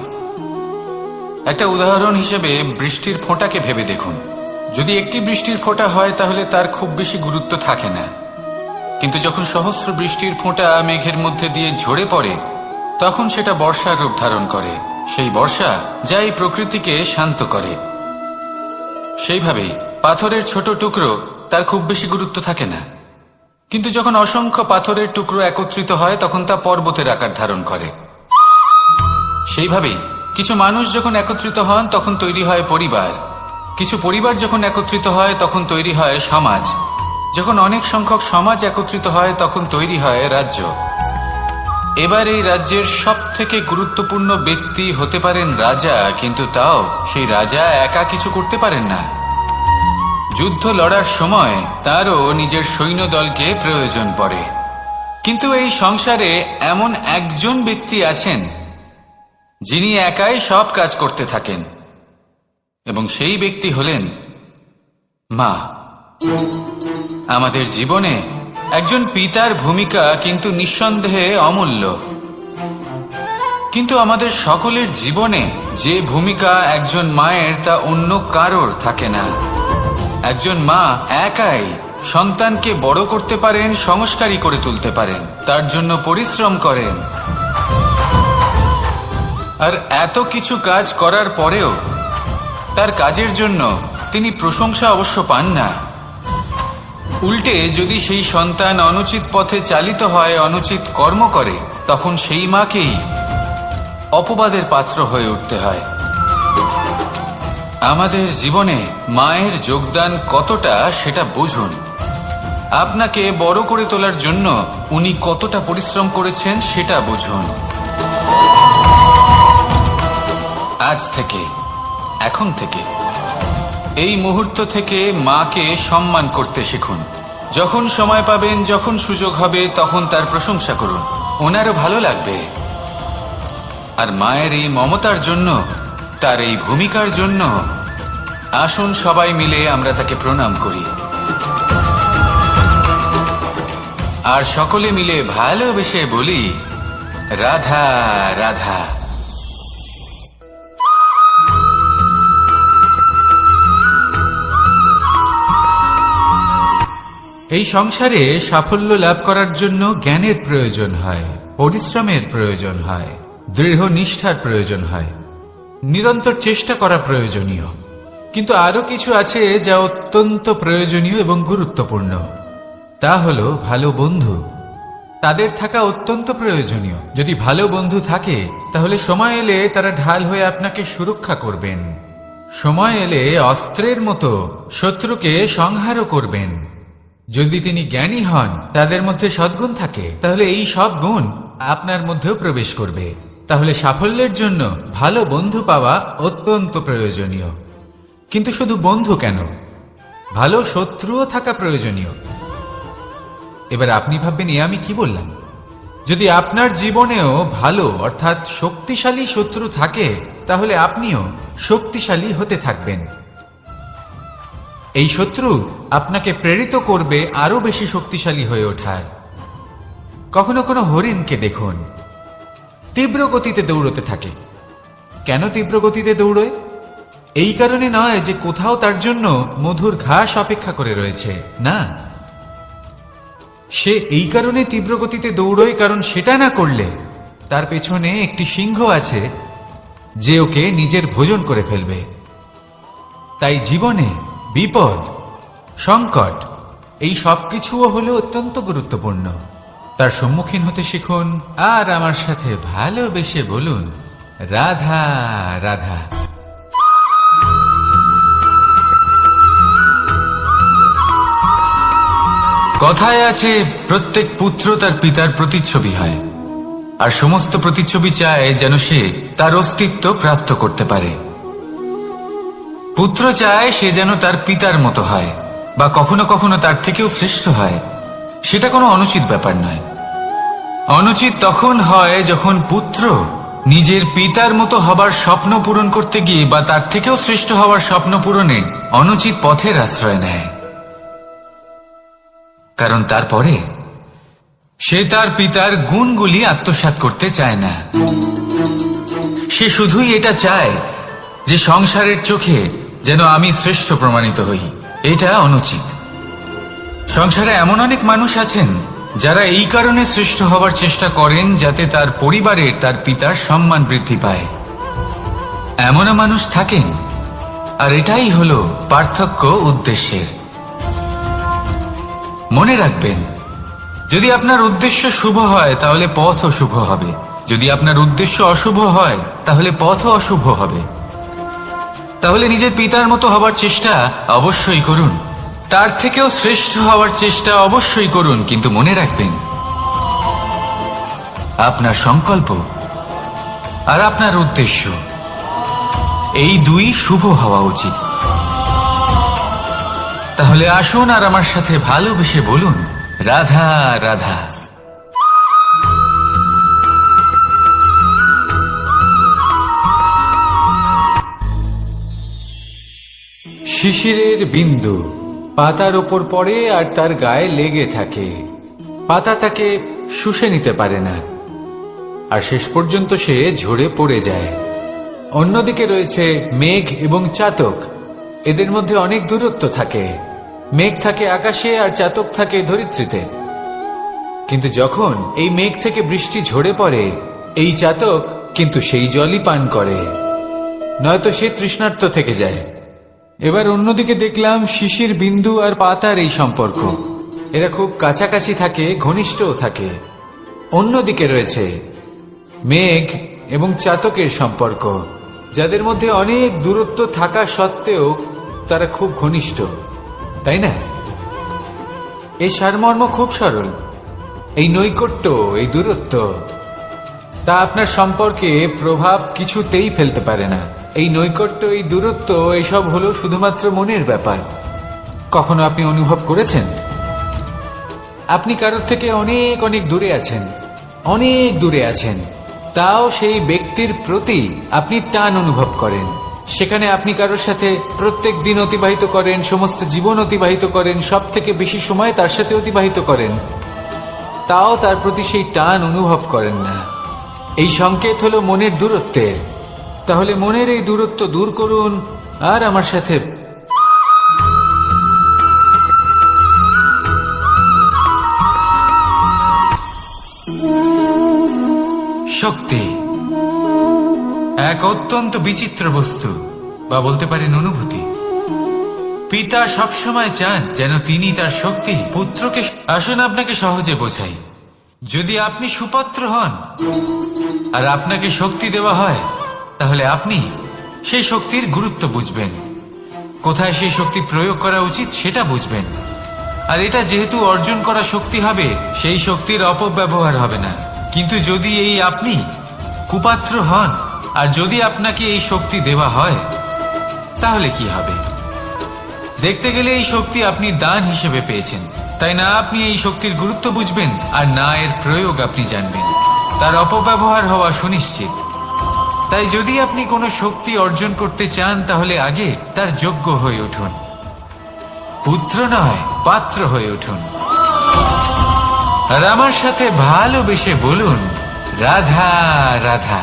একটা উদাহরণ হিসেবে বৃষ্টির ফোঁটাকে ভেবে দেখুন। যদি একটি বৃষ্টির ফোঁটা হয় তাহলে তার খুব বেশি গুরুত্ব থাকে না, কিন্তু যখন সহস্র বৃষ্টির ফোঁটা মেঘের মধ্যে দিয়ে ঝরে পড়ে, তখন সেটা বর্ষার রূপ ধারণ করে। সেই বর্ষা যা এই প্রকৃতিকে শান্ত করে। সেইভাবেই পাথরের ছোট টুকরো, তার খুব বেশি গুরুত্ব থাকে না, কিন্তু যখন অসংখ্য পাথরের টুকরো একত্রিত হয় তখন তা পর্বতের আকার ধারণ করে। সেইভাবেই কিছু মানুষ যখন একত্রিত হন তখন তৈরি হয় পরিবার, কিছু পরিবার যখন একত্রিত হয় তখন তৈরি হয় সমাজ, যখন অনেক সংখ্যক সমাজ একত্রিত হয় তখন তৈরি হয় রাজ্য। এবার এই রাজ্যের সব থেকে গুরুত্বপূর্ণ ব্যক্তি হতে পারেন রাজা, কিন্তু তাও সেই রাজা একা কিছু করতে পারেন না। যুদ্ধ লড়ার সময় তারও নিজের সৈন্যদলকে প্রয়োজন পড়ে। কিন্তু এই সংসারে এমন একজন ব্যক্তি আছেন যিনি একাই সব কাজ করতে থাকেন, এবং সেই ব্যক্তি হলেন মা। আমাদের জীবনে একজন পিতার ভূমিকা কিন্তু নিঃসন্দেহে অমূল্য, কিন্তু আমাদের সকলের জীবনে যে ভূমিকা একজন মায়ের তা অন্য কারোর থাকে না। একজন মা একাই সন্তানকে বড় করতে পারেন, সংস্কারী করে তুলতে পারেন, তার জন্য পরিশ্রম করেন। আর এত কিছু কাজ করার পরেও তার কাজের জন্য তিনি প্রশংসা অবশ্য পান না। উল্টে যদি সেই সন্তান অনুচিত পথে চালিত হয়, অনুচিত কর্ম করে, তখন সেই মাকেই অপবাদের পাত্র হয়ে উঠতে হয়। আমাদের জীবনে মায়ের যোগদান কতটা সেটা বুঝুন। আপনাকে বড় করে তোলার জন্য উনি কতটা পরিশ্রম করেছেন সেটা বুঝুন। আজ থেকে, এখন থেকে, এই মুহূর্ত থেকে মাকে সম্মান করতে শিখুন। যখন সময় পাবেন, যখন সুযোগ হবে, তখন তার প্রশংসা করুন, ওনারও ভালো লাগবে। আর মায়ের এই মমতার জন্য, তার এই ভূমিকার জন্য আসুন সবাই মিলে আমরা তাকে প্রণাম করি, আর সকলে মিলে ভালোবেসে বলি, রাধা রাধা। এই সংসারে সাফল্য লাভ করার জন্য জ্ঞানের প্রয়োজন হয়, পরিশ্রমের প্রয়োজন হয়, দৃঢ় নিষ্ঠার প্রয়োজন হয়, নিরন্তর চেষ্টা করা প্রয়োজনীয়। কিন্তু আরো কিছু আছে যা অত্যন্ত প্রয়োজনীয় এবং গুরুত্বপূর্ণ। তা হলো ভালো বন্ধু। তাদের থাকা অত্যন্ত প্রয়োজনীয়। যদি ভালো বন্ধু থাকে তাহলে সময় এলে তারা ঢাল হয়ে আপনাকে সুরক্ষা করবেন। সময় এলে অস্ত্রের মতো শত্রুকে সংহারও করবেন। যদি তিনি জ্ঞানী হন, তাদের মধ্যে সদ্গুণ থাকে, তাহলে এই সব গুণ আপনার মধ্যেও প্রবেশ করবে। তাহলে সাফল্যের জন্য ভালো বন্ধু পাওয়া অত্যন্ত প্রয়োজনীয়। কিন্তু শুধু বন্ধু কেন, ভালো শত্রুও থাকা প্রয়োজনীয়। এবার আপনি ভাববেন, আমি কি বললাম? যদি আপনার জীবনেও ভালো অর্থাৎ শক্তিশালী শত্রু থাকে, তাহলে আপনিও শক্তিশালী হতে থাকবেন। এই শত্রু আপনাকে প্রেরিত করবে আরো বেশি শক্তিশালী হয়ে ওঠার। কখনো কোনো হরিণকে দেখুন, তীব্র গতিতে দৌড়তে থাকে। কেন তীব্র গতিতে দৌড়য়? এই কারণে নয় যে কোথাও তার জন্য মধুর ঘাস অপেক্ষা করে রয়েছে, না। সে এই কারণে তীব্র গতিতে দৌড়য় কারণ সেটা না করলে তার পেছনে একটি সিংহ আছে যে ওকে নিজের ভোজন করে ফেলবে। তাই জীবনে বিপদ, সংকট, এই সবকিছুও হলো অত্যন্ত গুরুত্বপূর্ণ। তার সম্মুখীন হতে শিখুন, আর আমার সাথে ভালোবেসে বলুন, রাধা রাধা। কথায় আছে, প্রত্যেক পুত্র তার পিতার প্রতিচ্ছবি হয়, আর সমস্ত প্রতিচ্ছবি চায় যেন সে তার অস্তিত্ব প্রাপ্ত করতে পারে। পুত্র চায় সে যেন তার পিতার মতো হয়, বা কখনো কখনো তার থেকেও শ্রেষ্ঠ হয়। সেটা কোনো অনুচিত ব্যাপার নয়। অনুচিত তখন হয় যখন পুত্র নিজের পিতার মতো হবার স্বপ্ন পূরণ করতে গিয়ে বা তার থেকেও শ্রেষ্ঠ হওয়ার স্বপ্ন পূরণে অনুচিত পথের আশ্রয় নেয়। কারণ তারপরে সে তার পিতার গুণগুলি আত্মসাৎ করতে চায় না। সে শুধুই এটা চায় যে সংসারের চোখে যেন আমি শ্রেষ্ঠ প্রমাণিত হই। এটা অনুচিত। সংসারে এমন অনেক মানুষ আছেন যারা এই কারণে শ্রেষ্ঠ হওয়ার চেষ্টা করেন যাতে তার পরিবারের, তার পিতার সম্মান বৃদ্ধি পায়। এমনও মানুষ থাকেন, আর এটাই হলো পার্থক্য উদ্দেশ্যের। মনে রাখবেন, যদি আপনার উদ্দেশ্য শুভ হয় তাহলে পথও শুভ হবে, যদি আপনার উদ্দেশ্য অশুভ হয় তাহলে পথও অশুভ হবে। তাহলে নিজের পিতার মতো হবার চেষ্টা অবশ্যই করুন, তার থেকেও শ্রেষ্ঠ হওয়ার চেষ্টা অবশ্যই করুন, কিন্তু মনে রাখবেন আপনার সংকল্প আর আপনার উদ্দেশ্য এই দুই শুভ হওয়া উচিত। তাহলে আসুন আর আমার সাথে ভালোবেসে বলুন, রাধা রাধা। শিশিরের বিন্দু পাতার ওপর পড়ে আর তার গায়ে লেগে থাকে। পাতা তাকে শুষে নিতে পারে না, আর শেষ পর্যন্ত সে ঝরে পড়ে যায়। অন্যদিকে রয়েছে মেঘ এবং চাতক। এদের মধ্যে অনেক দূরত্ব থাকে। মেঘ থাকে আকাশে আর চাতক থাকে ধরিত্রীতে। কিন্তু যখন এই মেঘ থেকে বৃষ্টি ঝরে পড়ে, এই চাতক কিন্তু সেই জলই পান করে, নয়তো সে তৃষ্ণার্ত থেকে যায়। এবার অন্যদিকে দেখলাম শিশির বিন্দু আর পাতার এই সম্পর্ক। এরা খুব কাছাকাছি থাকে, ঘনিষ্ঠও থাকে। অন্যদিকে রয়েছে মেঘ এবং চাতকের সম্পর্ক, যাদের মধ্যে অনেক দূরত্ব থাকা সত্ত্বেও তারা খুব ঘনিষ্ঠ, তাই না? এই সারমর্ম খুব সরল। এই নৈকট্য, এই দূরত্ব, তা আপনার সম্পর্কে প্রভাব কিছুতেই ফেলতে পারে না। এই নৈকট্য, এই দূরত্ব, এইসব হলো শুধুমাত্র মনের ব্যাপার। কখনো আপনি অনুভব করেছেন আপনি কারোর থেকে অনেক অনেক দূরে আছেন, অনেক দূরে আছেন, তাও সেই ব্যক্তির প্রতি আপনি টান অনুভব করেন। সেখানে আপনি কারোর সাথে প্রত্যেক দিন অতিবাহিত করেন, সমস্ত জীবন অতিবাহিত করেন, সব থেকে বেশি সময় তার সাথে অতিবাহিত করেন, তাও তার প্রতি সেই টান অনুভব করেন না। এই সংকেত হলো মনের দূরত্বের। তাহলে মনের এই দূরত্ব দূর করুন আর আমার সাথে শক্তি এক অত্যন্ত বিচিত্র বস্তু, বা বলতে পারেন অনুভূতি। পিতা সবসময় চান যেন তিনি তার শক্তি পুত্রকে। আসুন আপনাকে সহজে বোঝাই। যদি আপনি সুপাত্র হন আর আপনাকে শক্তি দেওয়া হয়, তাহলে আপনি সেই শক্তির গুরুত্ব বুঝবেন, কোথায় সেই শক্তি প্রয়োগ করা উচিত সেটা বুঝবেন। আর এটা যেহেতু অর্জন করা শক্তি হবে, সেই শক্তির অপব্যবহার হবে না। কিন্তু যদি এই আপনি কুপাত্র হন আর যদি আপনাকে এই শক্তি দেওয়া হয়, তাহলে কি হবে? দেখতে গেলে এই শক্তি আপনি দান হিসেবে পেয়েছেন, তাই না আপনি এই শক্তির গুরুত্ব বুঝবেন আর না এর প্রয়োগ আপনি জানবেন। তার অপব্যবহার হওয়া সুনিশ্চিত। তাই যদি আপনি কোনো শক্তি অর্জন করতে চান, তাহলে আগে তার যোগ্য হয়ে উঠুন। পুত্র নয়, পাত্র হয়ে উঠুন। আর আমার সাথে ভালোবেসে বলুন, রাধা রাধা।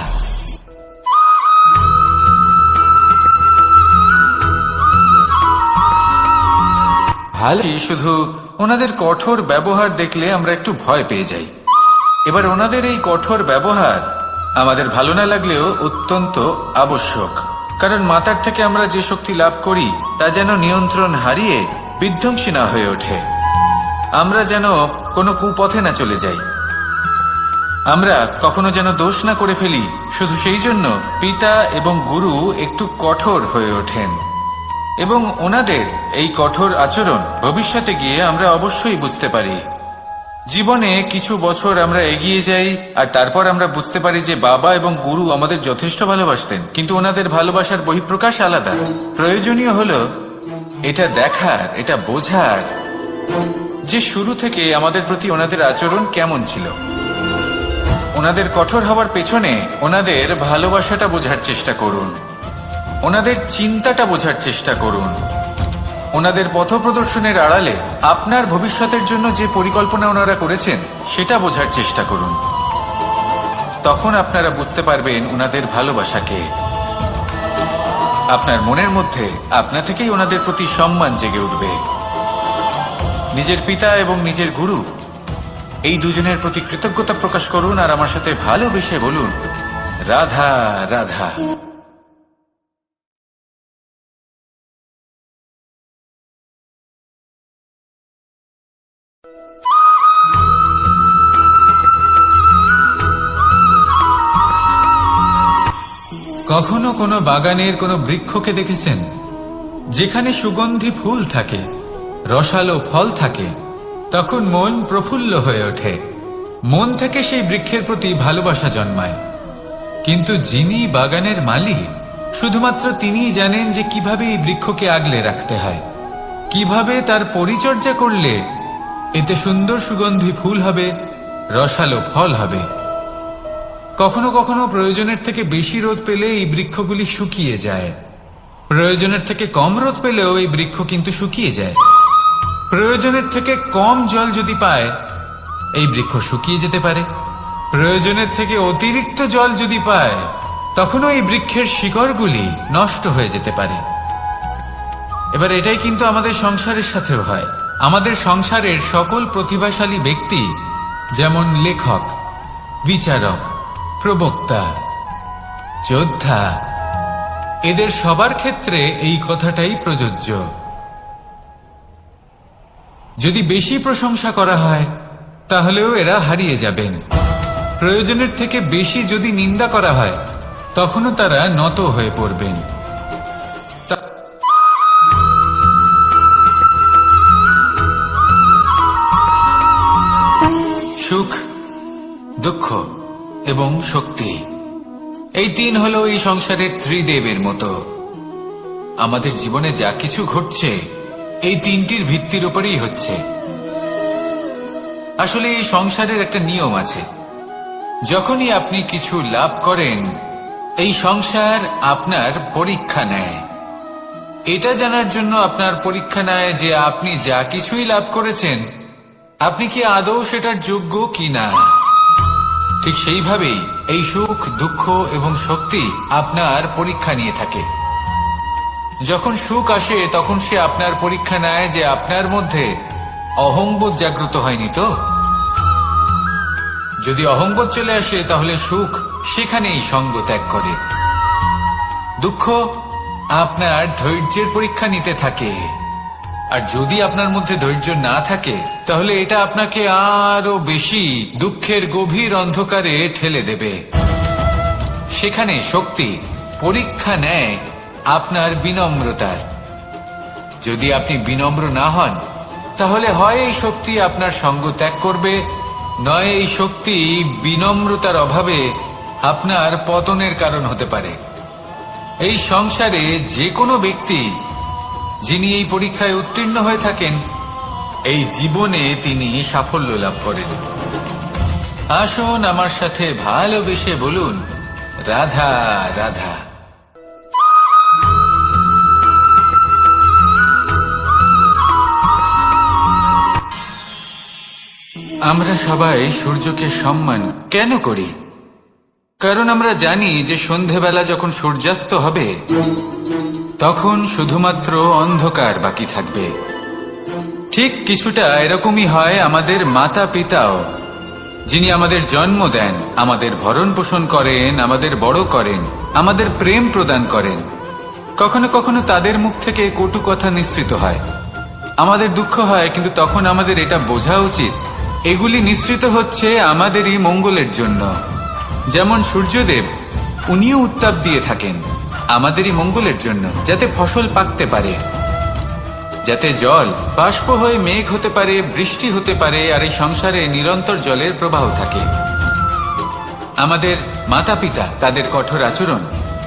ভালো, শুধু ওনাদের কঠোর ব্যবহার দেখলে আমরা একটু ভয় পেয়ে যাই। এবার ওনাদের এই কঠোর ব্যবহার আমাদের ভালো না লাগলেও অত্যন্ত আবশ্যক, কারণ মাতার থেকে আমরা যে শক্তি লাভ করি তা যেন নিয়ন্ত্রণ হারিয়ে বিধ্বংসী না হয়ে ওঠে। আমরা যেন কোনো কুপথে না চলে যাই, আমরা কখনো যেন দোষ না করে ফেলি। শুধু সেই জন্য পিতা এবং গুরু একটু কঠোর হয়ে ওঠেন, এবং ওনাদের এই কঠোর আচরণ ভবিষ্যতে গিয়ে আমরা অবশ্যই বুঝতে পারি। জীবনে কিছু বছর আমরা এগিয়ে যাই আর তারপর আমরা বুঝতে পারি যে বাবা এবং গুরু আমাদের যথেষ্ট ভালোবাসতেন, কিন্তু ওনাদের ভালোবাসার বহিঃপ্রকাশ আলাদা। প্রয়োজনীয় হলো এটা দেখার, এটা বোঝার যে শুরু থেকে আমাদের প্রতি ওনাদের আচরণ কেমন ছিল। ওনাদের কঠোর হওয়ার পেছনে ওনাদের ভালোবাসাটা বোঝার চেষ্টা করুন, ওনাদের চিন্তাটা বোঝার চেষ্টা করুন। ওনাদের পথপ্রদর্শনের আড়ালে আপনার ভবিষ্যতের জন্য যে পরিকল্পনা ওনারা করেছেন সেটা বোঝার চেষ্টা করুন। তখন আপনারা বুঝতে পারবেন ওনাদের ভালোবাসাকে। আপনার মনের মধ্যে আপনা থেকেই ওনাদের প্রতি সম্মান জেগে উঠবে। নিজের পিতা এবং নিজের গুরু এই দুজনের প্রতি কৃতজ্ঞতা প্রকাশ করুন আর আমার সাথে ভালোবেসে বলুন, রাধা রাধা। কখনো কোনো বাগানের কোনো বৃক্ষকে দেখেছেন যেখানে সুগন্ধি ফুল থাকে, রসালো ফল থাকে? তখন মন প্রফুল্ল হয়ে ওঠে, মন থেকে সেই বৃক্ষের প্রতি ভালোবাসা জন্মায়। কিন্তু যিনি বাগানের মালিক, শুধুমাত্র তিনিই জানেন যে কিভাবে এই বৃক্ষকে আগলে রাখতে হয়, কিভাবে তার পরিচর্যা করলে এতে সুন্দর সুগন্ধি ফুল হবে, রসালো ফল হবে। কখনো কখনো প্রয়োজনের থেকে বেশি রোদ পেলে এই বৃক্ষগুলি শুকিয়ে যায়, প্রয়োজনের থেকে কম রোদ পেলেও এই বৃক্ষ কিন্তু শুকিয়ে যায়। প্রয়োজনের থেকে কম জল যদি পায়, এই বৃক্ষ শুকিয়ে যেতে পারে। প্রয়োজনের থেকে অতিরিক্ত জল যদি পায়, তখনও এই বৃক্ষের শিকড়গুলি নষ্ট হয়ে যেতে পারে। এবার এটাই কিন্তু আমাদের সংসারের সাথেও হয়। আমাদের সংসারের সকল প্রতিভাশালী ব্যক্তি, যেমন লেখক, বিচারক, প্রবক্তা, যোদ্ধা, এদের সবার ক্ষেত্রে এই কথাটাই প্রযোজ্য। যদি বেশি প্রশংসা করা হয়, তাহলেও এরা হারিয়ে যাবেন। প্রয়োজনের থেকে বেশি যদি নিন্দা করা হয়, তখনও তারা নত হয়ে পড়বেন। সুখ, দুঃখ এবং শক্তি, এই তিন হলো এই সংসারের ত্রিদেবের মতো। আমাদের জীবনে যা কিছু ঘটছে এই তিনটির ভিত্তির উপরেই হচ্ছে। আসলে এই সংসারের একটা নিয়ম আছে। যখনই আপনি কিছু লাভ করেন, এই সংসার আপনার পরীক্ষা নেয়। এটা জানার জন্য আপনার পরীক্ষা নেয় যে আপনি যা কিছুই লাভ করেছেন, আপনি কি আদৌ সেটার যোগ্য কিনা। ঠিক সেইভাবেই এই সুখ, দুঃখ এবং শক্তি আপনার পরীক্ষা নিয়ে থাকে। যখন সুখ আসে, তখন সে আপনার পরীক্ষা নেয় যে আপনার মধ্যে অহংবোধ জাগ্রত হয়নি তো। যদি অহংবোধ চলে আসে, তাহলে সুখ সেখানেই সঙ্গ ত্যাগ করে। দুঃখ আপনার ধৈর্যের পরীক্ষা নিতে থাকে। আর যদি আপনার মধ্যে ধৈর্য না থাকে, তাহলে এটা আপনাকে আরো বেশি দুঃখের গভীর অন্ধকারে ঠেলে দেবে। সেখানে শক্তি পরীক্ষা নেয় আপনার বিনম্রতার। যদি আপনি বিনম্র না হন, তাহলে হয় এই শক্তি আপনার সঙ্গ ত্যাগ করবে, নয় এই শক্তি বিনম্রতার অভাবে আপনার পতনের কারণ হতে পারে। এই সংসারে যে কোনো ব্যক্তি যিনি এই পরীক্ষায় উত্তীর্ণ হয়ে থাকেন, এই জীবনে তিনি সাফল্য লাভ করেন। আসুন আমার সাথে ভালোবেসে বলুন, রাধা রাধা। আমরা সবাই সূর্যকে সম্মান কেন করি? কারণ আমরা জানি যে সন্ধেবেলা যখন সূর্যাস্ত হবে, তখন শুধুমাত্র অন্ধকার বাকি থাকবে। ঠিক কিছুটা এরকমই হয় আমাদের মাতা পিতাও, যিনি আমাদের জন্ম দেন, আমাদের ভরণ পোষণ করেন, আমাদের বড় করেন, আমাদের প্রেম প্রদান করেন। কখনো কখনো তাদের মুখ থেকে কটু কথা নিঃসৃত হয়, আমাদের দুঃখ হয়, কিন্তু তখন আমাদের এটা বোঝা উচিত এগুলি নিঃসৃত হচ্ছে আমাদেরই মঙ্গলের জন্য। যেমন সূর্যদেব, উনিও উত্তাপ দিয়ে থাকেন আমাদেরই মঙ্গলের জন্য, যাতে ফসল পাকতে পারে, যাতে জল বাষ্প হয়ে মেঘ হতে পারে, বৃষ্টি হতে পারে, আর এই সংসারে নিরন্তর জলের প্রবাহ থাকে। আমাদের মাতা পিতা, তাদের কঠোর আচরণ,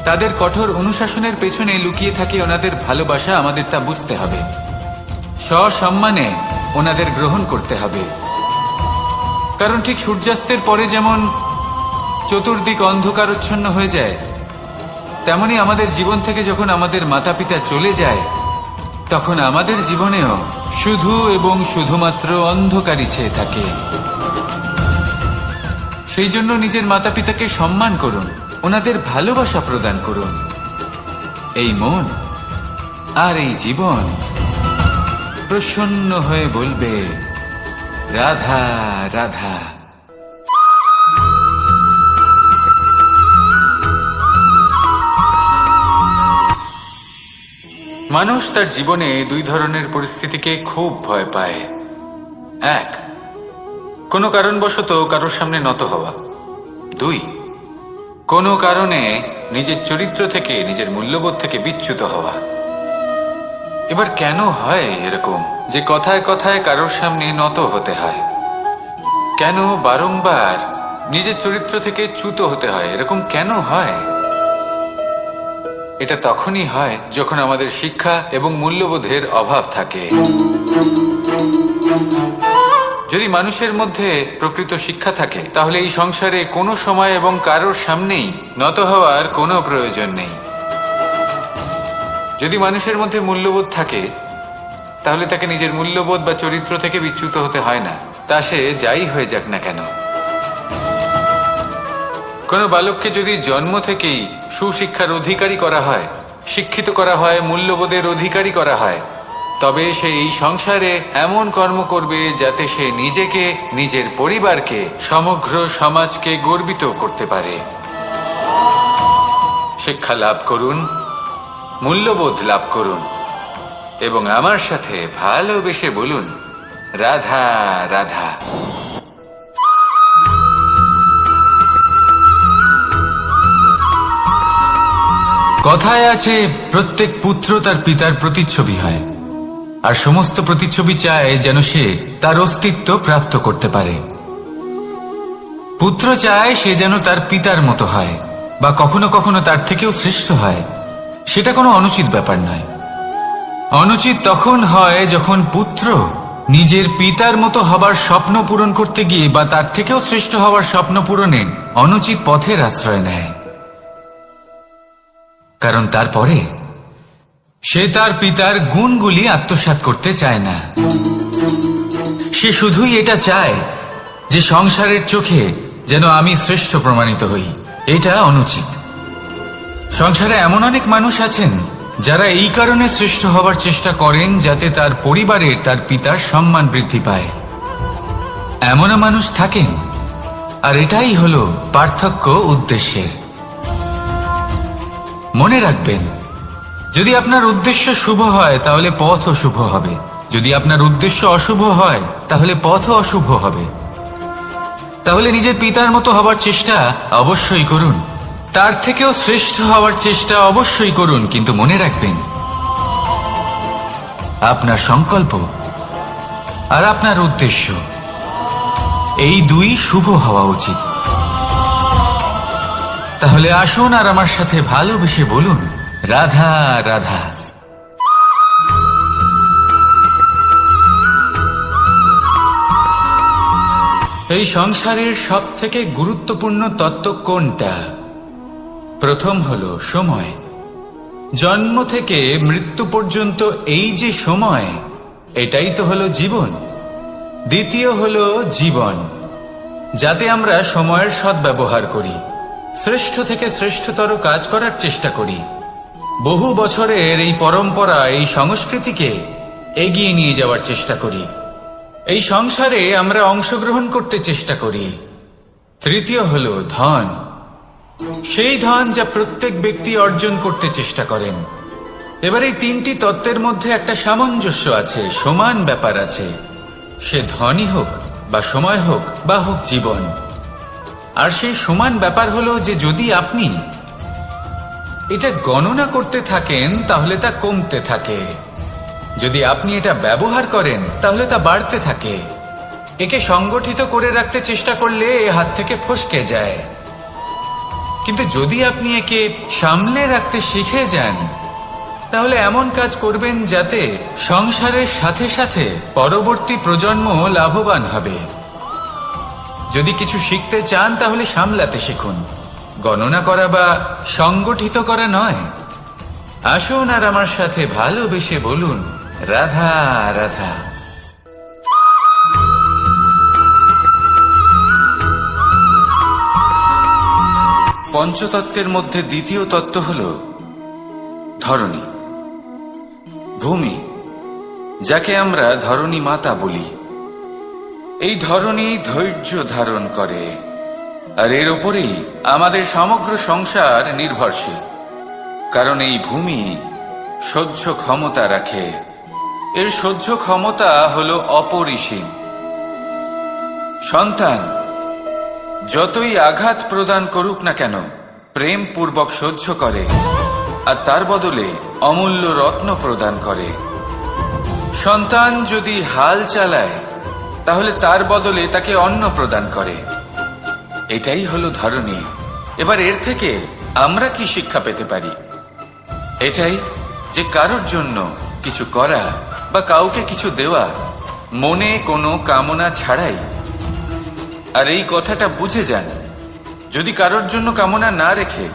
তাদের কঠোর অনুশাসনের পেছনে লুকিয়ে থাকে ওনাদের ভালোবাসা। আমাদের তা বুঝতে হবে, সসম্মানে ওনাদের গ্রহণ করতে হবে। কারণ ঠিক সূর্যাস্তের পরে যেমন চতুর্দিক অন্ধকারচ্ছন্ন হয়ে যায়, তেমনি আমাদের জীবন থেকে যখন আমাদের মাতা পিতা চলে যায়, তখন আমাদের জীবনেও শুধু এবং শুধুমাত্র অন্ধকারই ছেয়ে থাকে। সেই জন্য নিজের মাতা পিতাকে সম্মান করুন, ওনাদের ভালোবাসা প্রদান করুন। এই মন আর এই জীবন প্রসন্ন হয়ে বলবে, রাধা রাধা। মানুষ তার জীবনে দুই ধরনের পরিস্থিতিকে খুব ভয় পায়। এক, কোনো কারণবশত কারোর সামনে নত হওয়া। দুই, কোনো কারণে নিজের চরিত্র থেকে, নিজের মূল্যবোধ থেকে বিচ্যুত হওয়া। এবার কেন হয় এরকম যে কথায় কথায় কারোর সামনে নত হতে হয়? কেন বারংবার নিজের চরিত্র থেকে চ্যুত হতে হয়? এরকম কেন হয়? এটা তখনই হয় যখন আমাদের শিক্ষা এবং মূল্যবোধের অভাব থাকে। যদি মানুষের মধ্যে প্রকৃত শিক্ষা থাকে, তাহলে এই সংসারে কোনো সময় এবং কারোর সামনেই নত হওয়ার কোনো প্রয়োজন নেই। যদি মানুষের মধ্যে মূল্যবোধ থাকে তাহলে তাকে নিজের মূল্যবোধ বা চরিত্র থেকে বিচ্যুত হতে হয় না, তা সে যাই হয়ে যাক না কেন। কোনো বালককে যদি জন্ম থেকেই সুশিক্ষার অধিকারী করা হয়, শিক্ষিত করা হয়, মূল্যবোধের অধিকারী করা হয়, তবে সে এই সংসারে এমন কর্ম করবে যাতে সে নিজেকে, নিজের পরিবারকে, সমগ্র সমাজকে গর্বিত করতে পারে। শিক্ষা লাভ করুন, মূল্যবোধ লাভ করুন এবং আমার সাথে ভালোবেসে বলুন, রাধা রাধা। কথায় আছে, প্রত্যেক পুত্র তার পিতার প্রতিচ্ছবি হয়, আর সমস্ত প্রতিচ্ছবি চায় যেন সে তার অস্তিত্ব প্রাপ্ত করতে পারে। পুত্র চায় সে যেন তার পিতার মতো হয় বা কখনো কখনো তার থেকেও শ্রেষ্ঠ হয়। সেটা কোনো অনুচিত ব্যাপার নয়। অনুচিত তখন হয় যখন পুত্র নিজের পিতার মতো হবার স্বপ্ন পূরণ করতে গিয়ে বা তার থেকেও শ্রেষ্ঠ হওয়ার স্বপ্ন পূরণে অনুচিত পথের আশ্রয় নেয়। কারণ তারপরে সে তার পিতার গুণগুলি আত্মসাৎ করতে চায় না। সে শুধুই এটা চায় যে সংসারের চোখে যেন আমি শ্রেষ্ঠ প্রমাণিত হই। এটা অনুচিত। সংসারে এমন অনেক মানুষ আছেন যারা এই কারণে শ্রেষ্ঠ হবার চেষ্টা করেন যাতে তার পরিবারের, তার পিতার সম্মান বৃদ্ধি পায়। এমনও মানুষ থাকেন, আর এটাই হলো পার্থক্য উদ্দেশ্যের। মনে রাখবেন, যদি আপনার উদ্দেশ্য শুভ হয় তাহলে পথও শুভ হবে, যদি আপনার উদ্দেশ্য অশুভ হয় তাহলে পথও অশুভ হবে। তাহলে নিজের পিতার মতো হবার চেষ্টা অবশ্যই করুন, তার থেকেও শ্রেষ্ঠ হওয়ার চেষ্টা অবশ্যই করুন, কিন্তু মনে রাখবেন আপনার সংকল্প আর আপনার উদ্দেশ্য এই দুই শুভ হওয়া উচিত। তাহলে আসুন আর আমার সাথে ভালোবেসে বলুন, রাধা রাধা। এই সংসারের সব থেকে গুরুত্বপূর্ণ তত্ত্ব কোনটা? প্রথম হলো সময়। জন্ম থেকে মৃত্যু পর্যন্ত এই যে সময়, এটাই তো হলো জীবন। দ্বিতীয় হলো জীবন, যাতে আমরা সময়ের সদ্ব্যবহার করি, শ্রেষ্ঠ থেকে শ্রেষ্ঠতর কাজ করার চেষ্টা করি। বহু বছরের এই পরম্পরা, এই সংস্কৃতিকে এগিয়ে নিয়ে যাওয়ার চেষ্টা করি। এই সংসারে আমরা অংশগ্রহণ করতে চেষ্টা করি। তৃতীয় হলো ধন, সেই ধন যা প্রত্যেক ব্যক্তি অর্জন করতে চেষ্টা করেন। এবার এই তিনটি তত্ত্বের মধ্যে একটা সামঞ্জস্য আছে, সমান ব্যাপার আছে। সে ধনই হোক বা সময় হোক বা হোক জীবন। আর সেই সমান ব্যাপার হলো যে যদি আপনি এটা গণনা করতে থাকেন তাহলে তা কমতে থাকে, যদি আপনি এটা ব্যবহার করেন তাহলে তা বাড়তে থাকে। একে সংগঠিত করে রাখতে চেষ্টা করলে এ হাত থেকে ফসকে যায়, কিন্তু যদি আপনি একে সামলে রাখতে শিখে যান তাহলে এমন কাজ করবেন যাতে সংসারের সাথে সাথে পরবর্তী প্রজন্ম লাভবান হবে। যদি কিছু শিখতে চান তাহলে সামলাতে শিখুন, গণনা করা বা সংগঠিত করা নয়। আসুন আর আমার সাথে ভালোবেসে বলুন, রাধা রাধা। পঞ্চতত্ত্বের মধ্যে দ্বিতীয় তত্ত্ব হল ধরণী, ভূমি, যাকে আমরা ধরণী মাতা বলি। এই ধরণী ধৈর্য ধারণ করে, আর এর উপরেই আমাদের সমগ্র সংসার নির্ভরশীল। কারণ এই ভূমি সহ্য ক্ষমতা রাখে, এর সহ্য ক্ষমতা হল অপরিসীম। সন্তান যতই আঘাত প্রদান করুক না কেন, প্রেম পূর্বক সহ্য করে, আর তার বদলে অমূল্য রত্ন প্রদান করে। সন্তান যদি হাল চালায় তাহলে তার বদলে তাকে অন্ন প্রদান করে। এটাই হলো ধরণী। এবার এর থেকে আমরা কি শিক্ষা পেতে পারি? এটাই যে কারোর জন্য কিছু করা বা কাউকে কিছু দেওয়া মনে কোনো কামনা ছাড়াই। আর এই কথাটা বুঝে যান, যদি কারোর জন্য কামনা না রেখে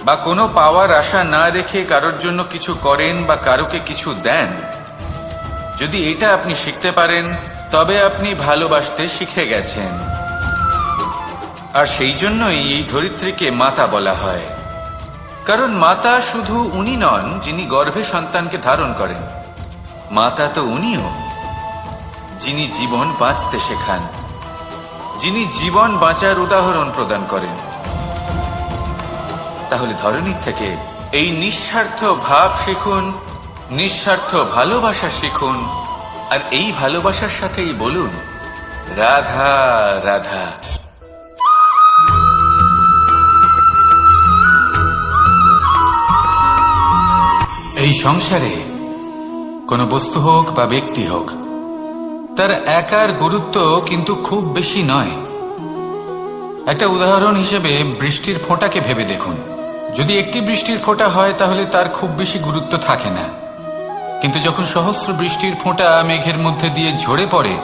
বা কোনো পাওয়ার আশা না রেখে কারোর জন্য কিছু করেন বা কারোকে কিছু দেন, যদি এটা আপনি শিখতে পারেন তবে আপনি ভালোবাসতে শিখে গেছেন। আর সেই জন্যই এই ধরিত্রীকে মাতা বলা হয়। কারণ মাতা শুধু উনি নন যিনি গর্ভে সন্তানকে ধারণ করেন, মাতা তো উনিও যিনি জীবন বাঁচতে শেখান, যিনি জীবন বাঁচার উদাহরণ প্রদান করেন। তাহলে ধরনীর থেকে এই নিঃস্বার্থ ভাব শিখুন, নিঃস্বার্থ ভালোবাসা শিখুন, আর এই ভালোবাসার সাথেই বলুন রাধা রাধা। এই সংসারে কোনো বস্তু হোক বা ব্যক্তি হোক, তার একার গুরুত্ব কিন্তু খুব বেশি নয়। একটা উদাহরণ হিসেবে বৃষ্টির ফোঁটাকে ভেবে দেখুন। যদি একটি বৃষ্টির ফোঁটা হয় তাহলে তার খুব বেশি গুরুত্ব থাকে না, কিন্তু যখন সহস্র বৃষ্টির ফোঁটা মেঘের মধ্যে দিয়ে ঝরে পড়ে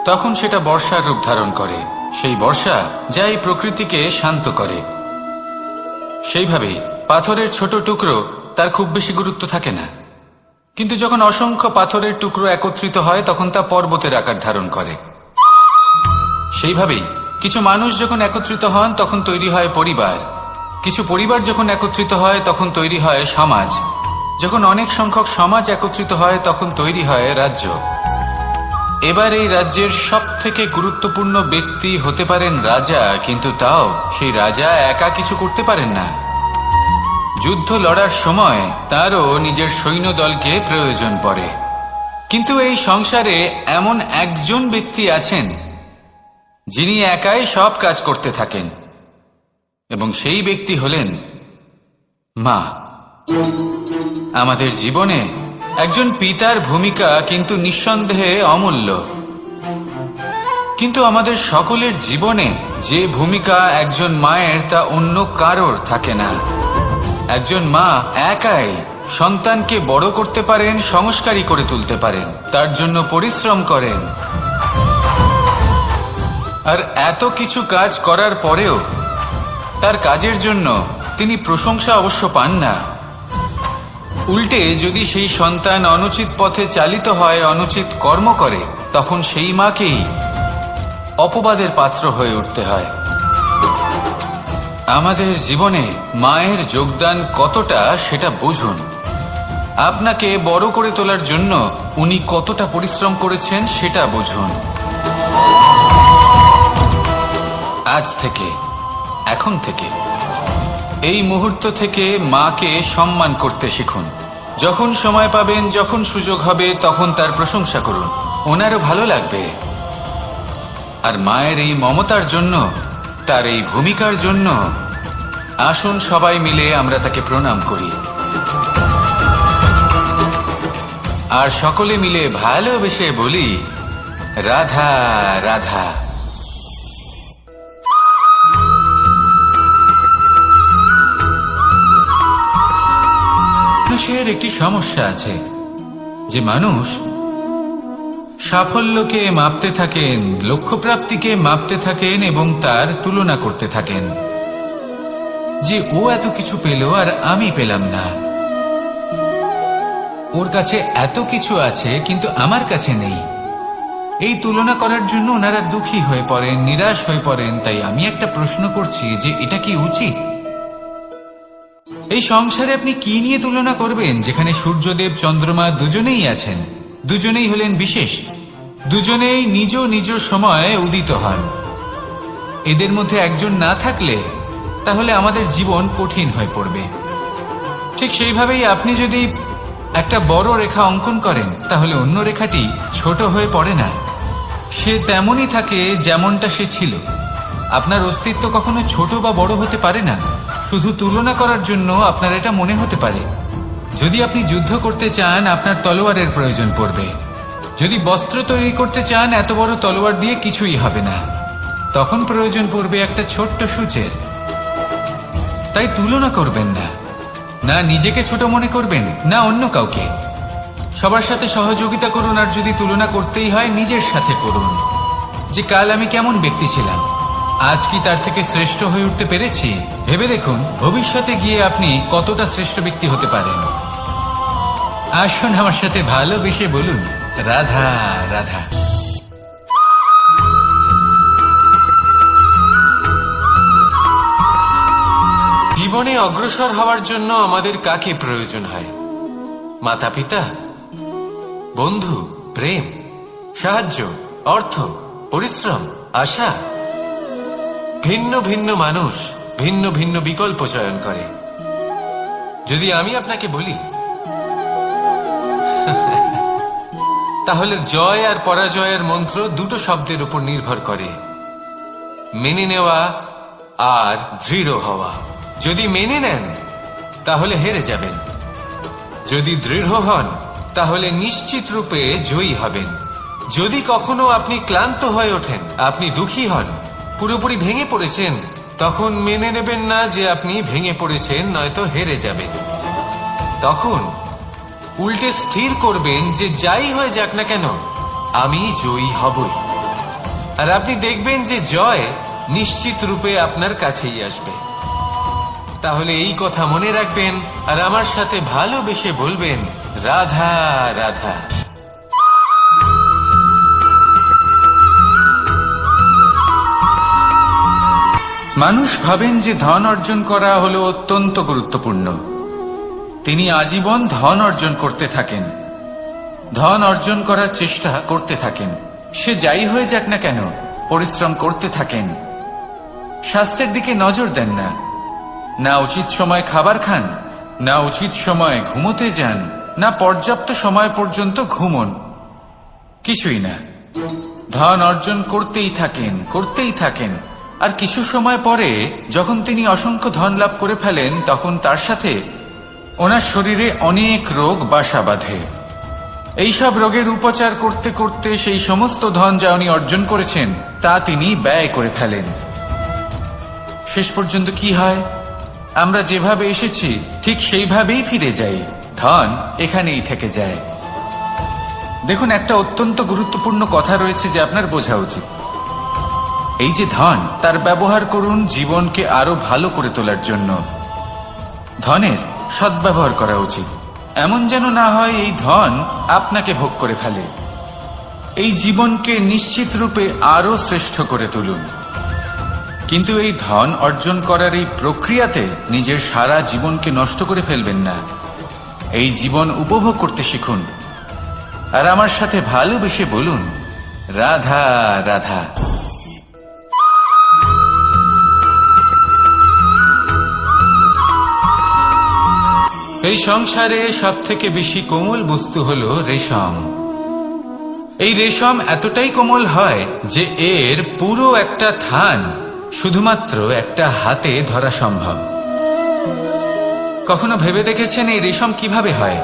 তখন সেটা বর্ষার রূপ ধারণ করে। সেই বর্ষা যা এই প্রকৃতিকে শান্ত করে। সেইভাবেই পাথরের ছোট টুকরো তার খুব বেশি গুরুত্ব থাকে না, কিন্তু যখন অসংখ্য পাথরের টুকরো একত্রিত হয় তখন তা পর্বতের আকার ধারণ করে। সেইভাবেই কিছু মানুষ যখন একত্রিত হন তখন তৈরি হয় পরিবার, কিছু পরিবার যখন একত্রিত হয় তখন তৈরি হয় সমাজ, যখন অনেক সংখ্যক সমাজ একত্রিত হয় তখন তৈরি হয় রাজ্য। এবার এই রাজ্যের সবথেকে গুরুত্বপূর্ণ ব্যক্তি হতে পারেন রাজা, কিন্তু তাও সেই রাজা একা কিছু করতে পারেন না। যুদ্ধ লড়ার সময় তারও নিজের সৈন্যদলকে প্রয়োজন পড়ে। কিন্তু এই সংসারে এমন একজন ব্যক্তি আছেন যিনি একাই সব কাজ করতে থাকেন, এবং সেই ব্যক্তি হলেন মা। আমাদের জীবনে একজন পিতার ভূমিকা কিন্তু নিঃসন্দেহে অমূল্য, কিন্তু আমাদের সকলের জীবনে যে ভূমিকা একজন মায়ের তা অন্য কারোর থাকে না। একজন মা একাই সন্তানকে বড় করতে পারেন, সংস্কারী করে তুলতে পারেন, তার জন্য পরিশ্রম করেন। আর এত কিছু কাজ করার পরেও তার কাজের জন্য তিনি প্রশংসা অবশ্য পান না। উল্টে যদি সেই সন্তান অনুচিত পথে চালিত হয়, অনুচিত কর্ম করে, তখন সেই মাকেই অপবাদের পাত্র হয়ে উঠতে হয়। আমাদের জীবনে মায়ের যোগদান কতটা সেটা বুঝুন। আপনাকে বড় করে তোলার জন্য উনি কতটা পরিশ্রম করেছেন সেটা বুঝুন। আজ থেকে, এখন থেকে, এই মুহূর্ত থেকে মাকে সম্মান করতে শিখুন। যখন সময় পাবেন, যখন সুযোগ হবে, তখন তার প্রশংসা করুন, ওনারও ভালো লাগবে। আর মায়ের এই মমতার জন্য, তার এই ভূমিকার জন্য আসুন সবাই মিলে আমরা তাকে প্রণাম করি, আর সকলে মিলে ভালোবেসে বলি রাধা রাধা। মানুষের একটি সমস্যা আছে যে মানুষ সাফল্যকে মাপতে থাকেন, লক্ষ্যপ্রাপ্তিকে মাপতে থাকেন এবং তার তুলনা করতে থাকেন যে ও এত কিছু পেল আর আমি পেলাম না, ওর কাছে এত কিছু আছে কিন্তু আমার কাছে নেই। এই তুলনা করার জন্য ওনারা দুঃখী হয়ে পড়েন, নিরাশ হয়ে পড়েন। তাই আমি একটা প্রশ্ন করছি যে এটা কি উচিত? এই সংসারে আপনি কি নিয়ে তুলনা করবেন, যেখানে সূর্যদেব চন্দ্রমা দুজনেই আছেন, দুজনেই হলেন বিশেষ, দুজনেই নিজ নিজ সময়ে উদিত হন। এদের মধ্যে একজন না থাকলে তাহলে আমাদের জীবন কঠিন হয়ে পড়বে। ঠিক সেইভাবেই আপনি যদি একটা বড় রেখা অঙ্কন করেন তাহলে অন্য রেখাটি ছোট হয়ে পড়ে না, সে তেমনই থাকে যেমনটা সে ছিল। আপনার অস্তিত্ব কখনো ছোট বা বড় হতে পারে না। শুধু তুলনা করার জন্য আপনার এটা মনে হতে পারে। যদি আপনি যুদ্ধ করতে চান আপনার তলোয়ারের প্রয়োজন পড়বে। যদি বস্ত্র তৈরি করতে চান এত বড় তলোয়ার দিয়ে কিছুই হবে না, তখন প্রয়োজন পড়বে একটা ছোট্ট সূচের। তাই তুলনা করবেন না, না নিজেকে ছোট মনে করবেন, না অন্য কাউকে। সবার সাথে সহযোগিতা করুন, আর যদি তুলনা করতেই হয় নিজের সাথে করুন, যে কাল আমি কেমন ব্যক্তি ছিলাম, আজ কি তার থেকে শ্রেষ্ঠ হয়ে উঠতে পেরেছি। ভেবে দেখুন ভবিষ্যতে গিয়ে আপনি কতটা শ্রেষ্ঠ ব্যক্তি হতে পারেন। আসুন আমার সাথে ভালোবেসে বলুন, রাধা রাধা। জীবনে অগ্রসর হওয়ার জন্য আমাদের কাকে প্রয়োজন হয়? মাতা পিতা, বন্ধু, প্রেম, সাহায্য, অর্থ, পরিশ্রম, আশা। ভিন্ন ভিন্ন মানুষ ভিন্ন ভিন্ন বিকল্প চয়ন করে। যদি আমি আপনাকে বলি তাহলে জয় আর পরাজয়ের মন্ত্র দুটো শব্দের উপর নির্ভর করে, মেনে নেওয়া আর দৃঢ় হওয়া। যদি মেনে নেন তাহলে হেরে যাবেন, যদি দৃঢ় হন তাহলে নিশ্চিত রূপে জয়ী হবেন। যদি কখনো আপনি ক্লান্ত হয়ে ওঠেন, আপনি দুঃখী হন, পুরোপুরি ভেঙে পড়েছেন, তখন মেনে নেবেন না যে আপনি ভেঙে পড়েছেন, নয়তো হেরে যাবেন। তখন উল্টে স্থির করবেন যে যাই হয়ে যাক না কেন আমি জয়ী হবই। আর আপনি দেখবেন যে জয় নিশ্চিত রূপে আপনার কাছেই আসবে। তাহলে এই কথা মনে রাখবেন আর আমার সাথে ভালোবেসে বলবেন, রাধা রাধা। মানুষ ভাবেন যে ধন অর্জন করা হলো অত্যন্ত গুরুত্বপূর্ণ। তিনি আজীবন ধন অর্জন করতে থাকেন, ধন অর্জন করার চেষ্টা করতে থাকেন। সে যাই হয়ে যাক না কেন পরিশ্রম করতে থাকেন। স্বাস্থ্যের দিকে নজর দেন না, না উচিত সময় খাবার খান, না উচিত সময় ঘুমোতে যান, না পর্যাপ্ত সময় পর্যন্ত ঘুমন, কিছুই না। ধন অর্জন করতেই থাকেন, করতেই থাকেন। আর কিছু সময় পরে যখন তিনি অসংখ্য ধন লাভ করে ফেলেন, তখন তার সাথে ওনার শরীরে অনেক রোগ বাসা বাঁধে। এইসব রোগের উপচার করতে করতে সেই সমস্ত ধন যা উনি অর্জন করেছেন তা তিনি ব্যয় করে ফেলেন। শেষ পর্যন্ত কি হয়? আমরা যেভাবে এসেছি ঠিক সেইভাবেই ফিরে যাই, ধন এখানেই থেকে যায়। দেখুন, একটা অত্যন্ত গুরুত্বপূর্ণ কথা রয়েছে যে আপনার বোঝা উচিত। এই যে ধন, তার ব্যবহার করুন জীবনকে আরো ভালো করে তোলার জন্য। ধনের সদ্ব্যবহার করা উচিত, এমন যেন না হয় এই ধন আপনাকে ভোগ করে ফেলে। এই জীবনকে নিশ্চিত রূপে আরো শ্রেষ্ঠ করে তুলুন। কিন্তু এই ধন অর্জন করার এই প্রক্রিয়াতে নিজের সারা জীবনকে নষ্ট করে ফেলবেন না। এই জীবন উপভোগ করতে শিখুন আর আমার সাথে ভালোবেসে বলুন, রাধা রাধা। এই সংসারে সব থেকে বেশি কোমল বস্তু হলো রেশম। এই রেশম এতটাই কোমল হয় যে এর পুরো একটা থান শুধুমাত্র একটা হাতে ধরা সম্ভব। কখনো ভেবে দেখেছেন এই রেশম কিভাবে হয়?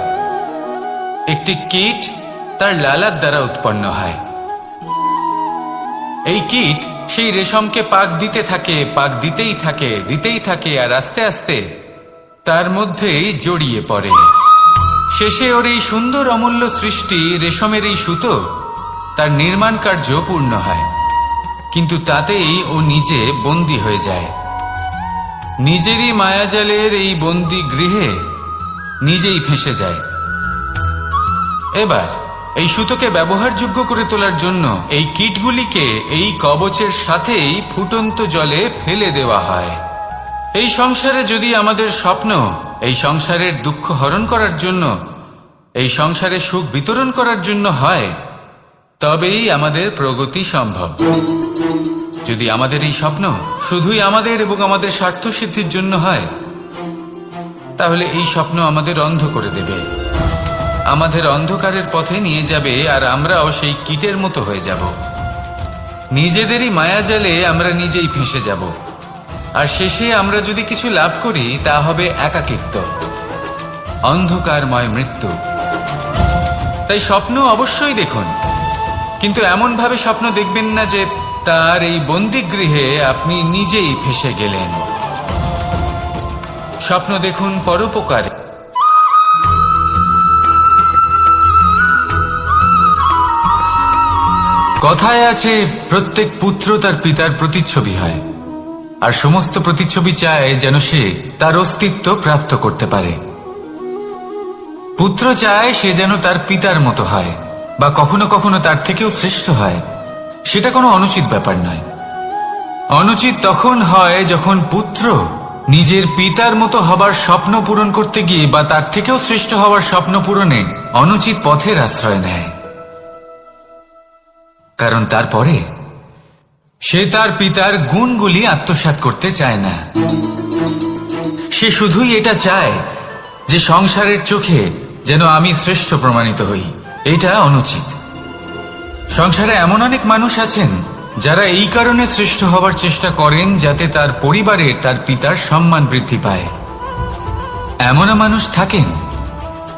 একটি কীট তার লালার দ্বারা উৎপন্ন হয়। এই কীট সেই রেশমকে পাক দিতে থাকে, পাক দিতেই থাকে, দিতেই থাকে, আর আস্তে আস্তে তার মধ্যেই জড়িয়ে পড়ে। শেষে ওর এই সুন্দর অমূল্য সৃষ্টি রেশমের এই সুতো, তার নির্মাণ কার্য পূর্ণ হয়। কিন্তু তাতেই ও নিজে বন্দী হয়ে যায়। নিজেরই মায়াজালের এই বন্দী গৃহে নিজেই ফেঁসে যায়। এবার এই সুতোকে ব্যবহারযোগ্য করে তোলার জন্য এই কীটগুলিকে এই কবচের সাথেই ফুটন্ত জলে ফেলে দেওয়া হয়। এই সংসারে যদি আমাদের স্বপ্ন এই সংসারের দুঃখ হরণ করার জন্য, এই সংসারে সুখ বিতরণ করার জন্য হয়, তবেই আমাদের প্রগতি সম্ভব। যদি আমাদের এই স্বপ্ন শুধুই আমাদের এবং আমাদের স্বার্থ সিদ্ধির জন্য হয়, তাহলে এই স্বপ্ন আমাদের অন্ধ করে দেবে, আমাদের অন্ধকারের পথে নিয়ে যাবে, আর আমরাও সেই কীটের মতো হয়ে যাব। নিজেদেরই মায়াজালে আমরা নিজেই ফেঁসে যাব। আর শেষে আমরা যদি কিছু লাভ করি তা হবে একাকিত্ব, অন্ধকারময় মৃত্যু। তাই স্বপ্ন অবশ্যই দেখুন, কিন্তু এমন ভাবে স্বপ্ন দেখবেন না যে তার এই বন্দিগৃহে আপনি নিজেই ফেঁসে গেলেন। স্বপ্ন দেখুন পরোপকারে। কথায় আছে, প্রত্যেক পুত্র তার পিতার প্রতিচ্ছবি হয়। আর সমস্ত প্রতিচ্ছবি চায় যেন সে তার অস্তিত্ব প্রাপ্ত করতে পারে। পুত্র চায় সে যেন তার পিতার মতো হয় বা কখনো কখনো তার থেকেও শ্রেষ্ঠ হয়। সেটা কোনো অনুচিত ব্যাপার নয়। অনুচিত তখন হয় যখন পুত্র নিজের পিতার মতো হবার স্বপ্ন পূরণ করতে গিয়ে বা তার থেকেও শ্রেষ্ঠ হওয়ার স্বপ্ন পূরণে অনুচিত পথের আশ্রয় নেয়। কারণ তারপরে সে তার পিতার গুণগুলি আত্মসাৎ করতে চায় না। সে শুধুই এটা চায় যে সংসারের চোখে যেন আমি শ্রেষ্ঠ প্রমাণিত হই। এটা অনুচিত। সংসারে এমন অনেক মানুষ আছেন যারা এই কারণে শ্রেষ্ঠ হবার চেষ্টা করেন যাতে তার পরিবারের তার পিতার সম্মান বৃদ্ধি পায়। এমনও মানুষ থাকেন,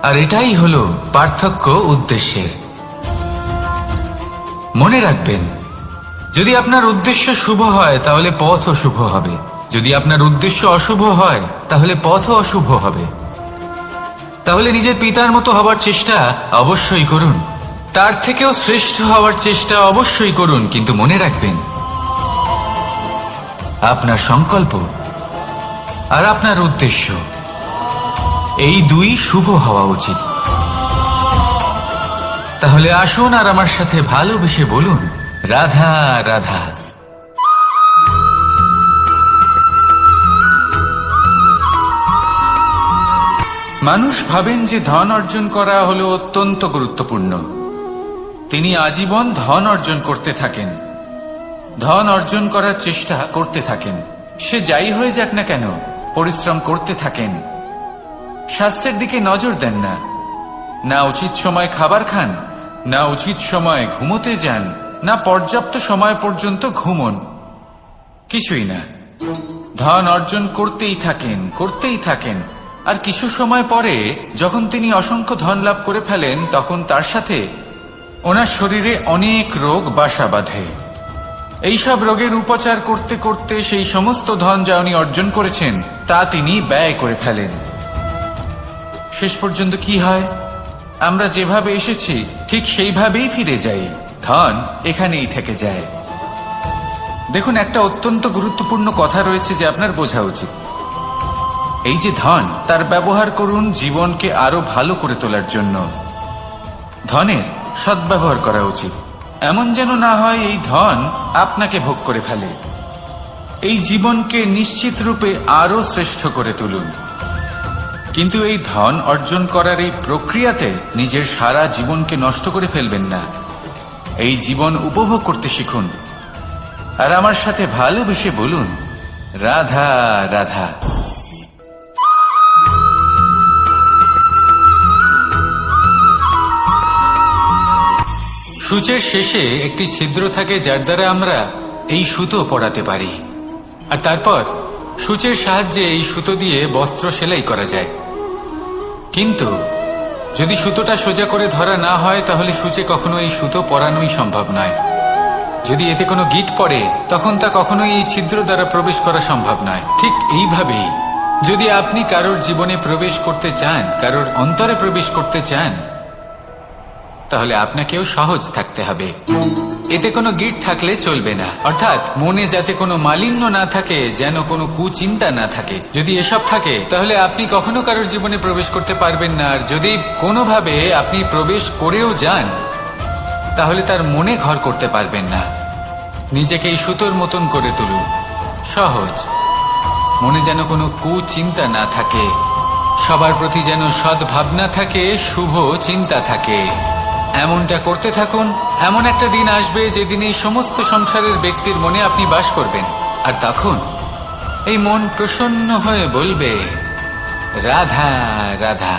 আর এটাই হলো পার্থক্য উদ্দেশ্যের। মনে রাখবেন, যদি আপনার উদ্দেশ্য শুভ হয় তাহলে পথও শুভ হবে, যদি আপনার উদ্দেশ্য অশুভ হয় তাহলে পথও অশুভ হবে। তাহলে নিজের পিতার মতো হবার চেষ্টা অবশ্যই করুন, তার থেকেও শ্রেষ্ঠ হওয়ার চেষ্টা অবশ্যই করুন, কিন্তু মনে রাখবেন আপনার সংকল্প আর আপনার উদ্দেশ্য এই দুই শুভ হওয়া উচিত। তাহলে আসুন আর আমার সাথে ভালোবেসে বলুন, রাধা রাধা। মানুষ ভাবেন যে ধন অর্জন করা হলো অত্যন্ত গুরুত্বপূর্ণ। তিনি আজীবন ধন অর্জন করতে থাকেন, ধন অর্জন করার চেষ্টা করতে থাকেন। সে যাই হয়ে যাক না কেন, পরিশ্রম করতে থাকেন। স্বাস্থ্যের দিকে নজর দেন না, না উচিত সময় খাবার খান, না উচিত সময় ঘুমোতে যান, না পর্যাপ্ত সময় পর্যন্ত ঘুমন, কিছুই না। ধন অর্জন করতেই থাকেন, করতেই থাকেন। আর কিছু সময় পরে যখন তিনি অসংখ্য ধন লাভ করে ফেলেন, তখন তার সাথে ওনার শরীরে অনেক রোগ বাসা বাঁধে। এইসব রোগের উপচার করতে করতে সেই সমস্ত ধন যা উনি অর্জন করেছেন তা তিনি ব্যয় করে ফেলেন। শেষ পর্যন্ত কি হয়? আমরা যেভাবে এসেছি ঠিক সেইভাবেই ফিরে যাই, ধন এখানেই থেকে যায়। দেখুন, একটা অত্যন্ত গুরুত্বপূর্ণ কথা রয়েছে যে আপনার বোঝা উচিত। এই যে ধন, তার ব্যবহার করুন জীবনকে আরো ভালো করে তোলার জন্য। ধনের সদ্ব্যবহার করা উচিত, এমন যেন না হয় এই ধন আপনাকে ভোগ করে ফেলে। এই জীবনকে নিশ্চিত রূপে আরো শ্রেষ্ঠ করে তুলুন। কিন্তু এই ধন অর্জন করার এই প্রক্রিয়াতে নিজের সারা জীবনকে নষ্ট করে ফেলবেন না। এই জীবন উপভোগ করতে শিখুন আর আমার সাথে ভালোবেসে বলুন, রাধা রাধা। সূচের শেষে একটি ছিদ্র থাকে যার দ্বারা আমরা এই সুতো পরাতে পারি, আর তারপর সূচের সাহায্যে এই সুতো দিয়ে বস্ত্র সেলাই করা যায়। কিন্তু যদি সুতোটা সোজা করে ধরা না হয় তাহলে সূচে কখনো এই সুতো পরানোই সম্ভব নয়। যদি এতে কোনো গিঁট পড়ে তখন তা কখনোই এই ছিদ্র দ্বারা প্রবেশ করা সম্ভব নয়। ঠিক এইভাবেই যদি আপনি কারোর জীবনে প্রবেশ করতে চান, কারোর অন্তরে প্রবেশ করতে চান, তাহলে আপনাকেও সহজ থাকতে হবে। এতে কোনো গিঁট থাকলে চলবে না, অর্থাৎ মনে যাতে কোনো মালিন্য না থাকে, যেন কোনো কুচিন্তা না থাকে। যদি এসব থাকে তাহলে আপনি কখনো কারোর জীবনে প্রবেশ করতে পারবেন না। আর যদি কোনোভাবে আপনি প্রবেশ করেও যান তাহলে তার মনে ঘর করতে পারবেন না। নিজেকে এই সুতোর মতন করে তুলুন, সহজ। মনে যেন কোনো কুচিন্তা না থাকে, সবার প্রতি যেন সদ্ভাবনা থাকে, শুভ চিন্তা থাকে। এমনটা করতে থাকুন। এমন একটা দিন আসবে যেদিন এই সমস্ত সংসারের ব্যক্তির মনে আপনি বাস করবেন, আর তখন এই মন প্রসন্ন হয়ে বলবে, রাধা রাধা।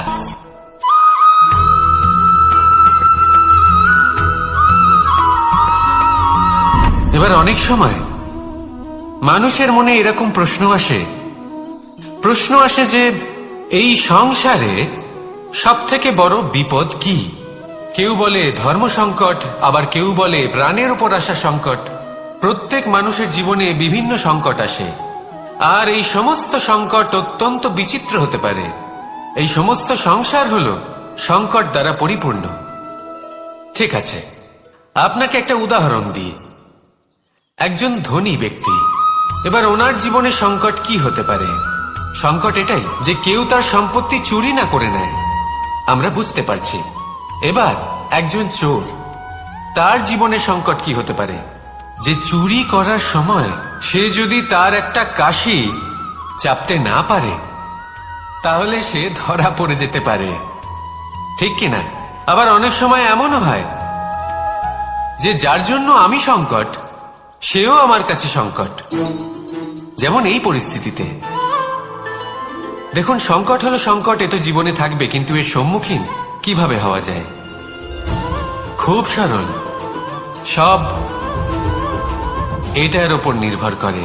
এবার অনেক সময় মানুষের মনে এরকম প্রশ্ন আসে যে এই সংসারে সবথেকে বড় বিপদ কি? কেউ বলে ধর্ম সংকট, আবার কেউ বলে প্রাণের উপর আসা সংকট। প্রত্যেক মানুষের জীবনে বিভিন্ন সংকট আসে, আর এই সমস্ত সংকট অত্যন্ত বিচিত্র হতে পারে। এই সমস্ত সংসার হলো সংকট দ্বারা পরিপূর্ণ। ঠিক আছে, আপনাকে একটা উদাহরণ দিই। একজন ধনী ব্যক্তি, এবার ওনার জীবনে সংকট কি হতে পারে? সংকট এটাই যে কেউ তার সম্পত্তি চুরি না করে নেয়। আমরা বুঝতে পারছি। এবার একজন চোর, তার জীবনে সংকট কি হতে পারে? যে চুরি করার সময় সে যদি তার একটা কাশি চাপতে না পারে, তাহলে সে ধরা পড়ে যেতে পারে, ঠিক কিনা? আবার অনেক সময় এমনও হয় যে যার জন্য আমি সংকট, সেও আমার কাছে সংকট। যেমন এই পরিস্থিতিতে দেখুন, সংকট হলো সংকট, এ তো জীবনে থাকবে, কিন্তু এর সম্মুখীন কিভাবে হওয়া যায়? খুব সরল। সব এটার ওপর নির্ভর করে,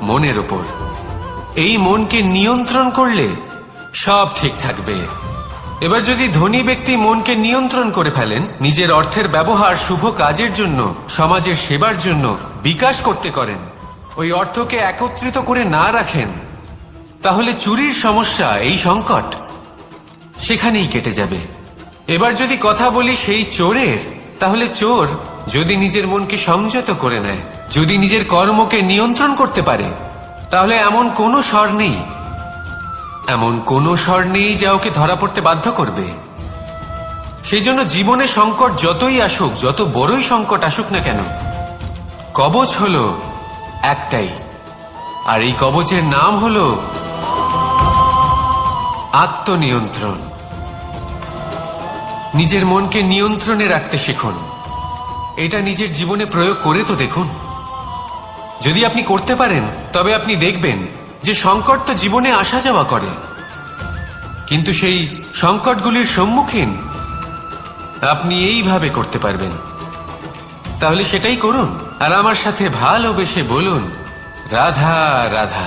মনের ওপর। এই মনকে নিয়ন্ত্রণ করলে সব ঠিক থাকবে। এবার যদি ধনী ব্যক্তি মনকে নিয়ন্ত্রণ করে ফেলেন, নিজের অর্থের ব্যবহার শুভ কাজের জন্য, সমাজের সেবার জন্য বিকাশ করতে করেন, ওই অর্থকে একত্রিত করে না রাখেন, তাহলে চুরির সমস্যা, এই সংকট সেখানেই কেটে যাবে। এবার যদি কথা বলি সেই চোরের, তাহলে চোর যদি নিজের মনকে সংযত করে নেয়, যদি নিজের কর্মকে নিয়ন্ত্রণ করতে পারে, তাহলে এমন কোনো স্বর নেই, এমন কোনো স্বর নেই যা ওকে ধরা পড়তে বাধ্য করবে। সেই জন্য জীবনে সংকট যতই আসুক, যত বড়ই সংকট আসুক না কেন, কবচ হলো একটাই, আর এই কবচের নাম হলো আত্মনিয়ন্ত্রণ। নিজের মনকে নিয়ন্ত্রণে রাখতে শিখুন। এটা নিজের জীবনে প্রয়োগ করে তো দেখুন। যদি আপনি করতে পারেন, তবে আপনি দেখবেন যে সংকট তো জীবনে আসা যাওয়া করে, কিন্তু সেই সংকটগুলির সম্মুখীন আপনি এইভাবে করতে পারবেন। তাহলে সেটাই করুন, আর আমার সাথে ভালোবেসে বলুন, রাধা রাধা।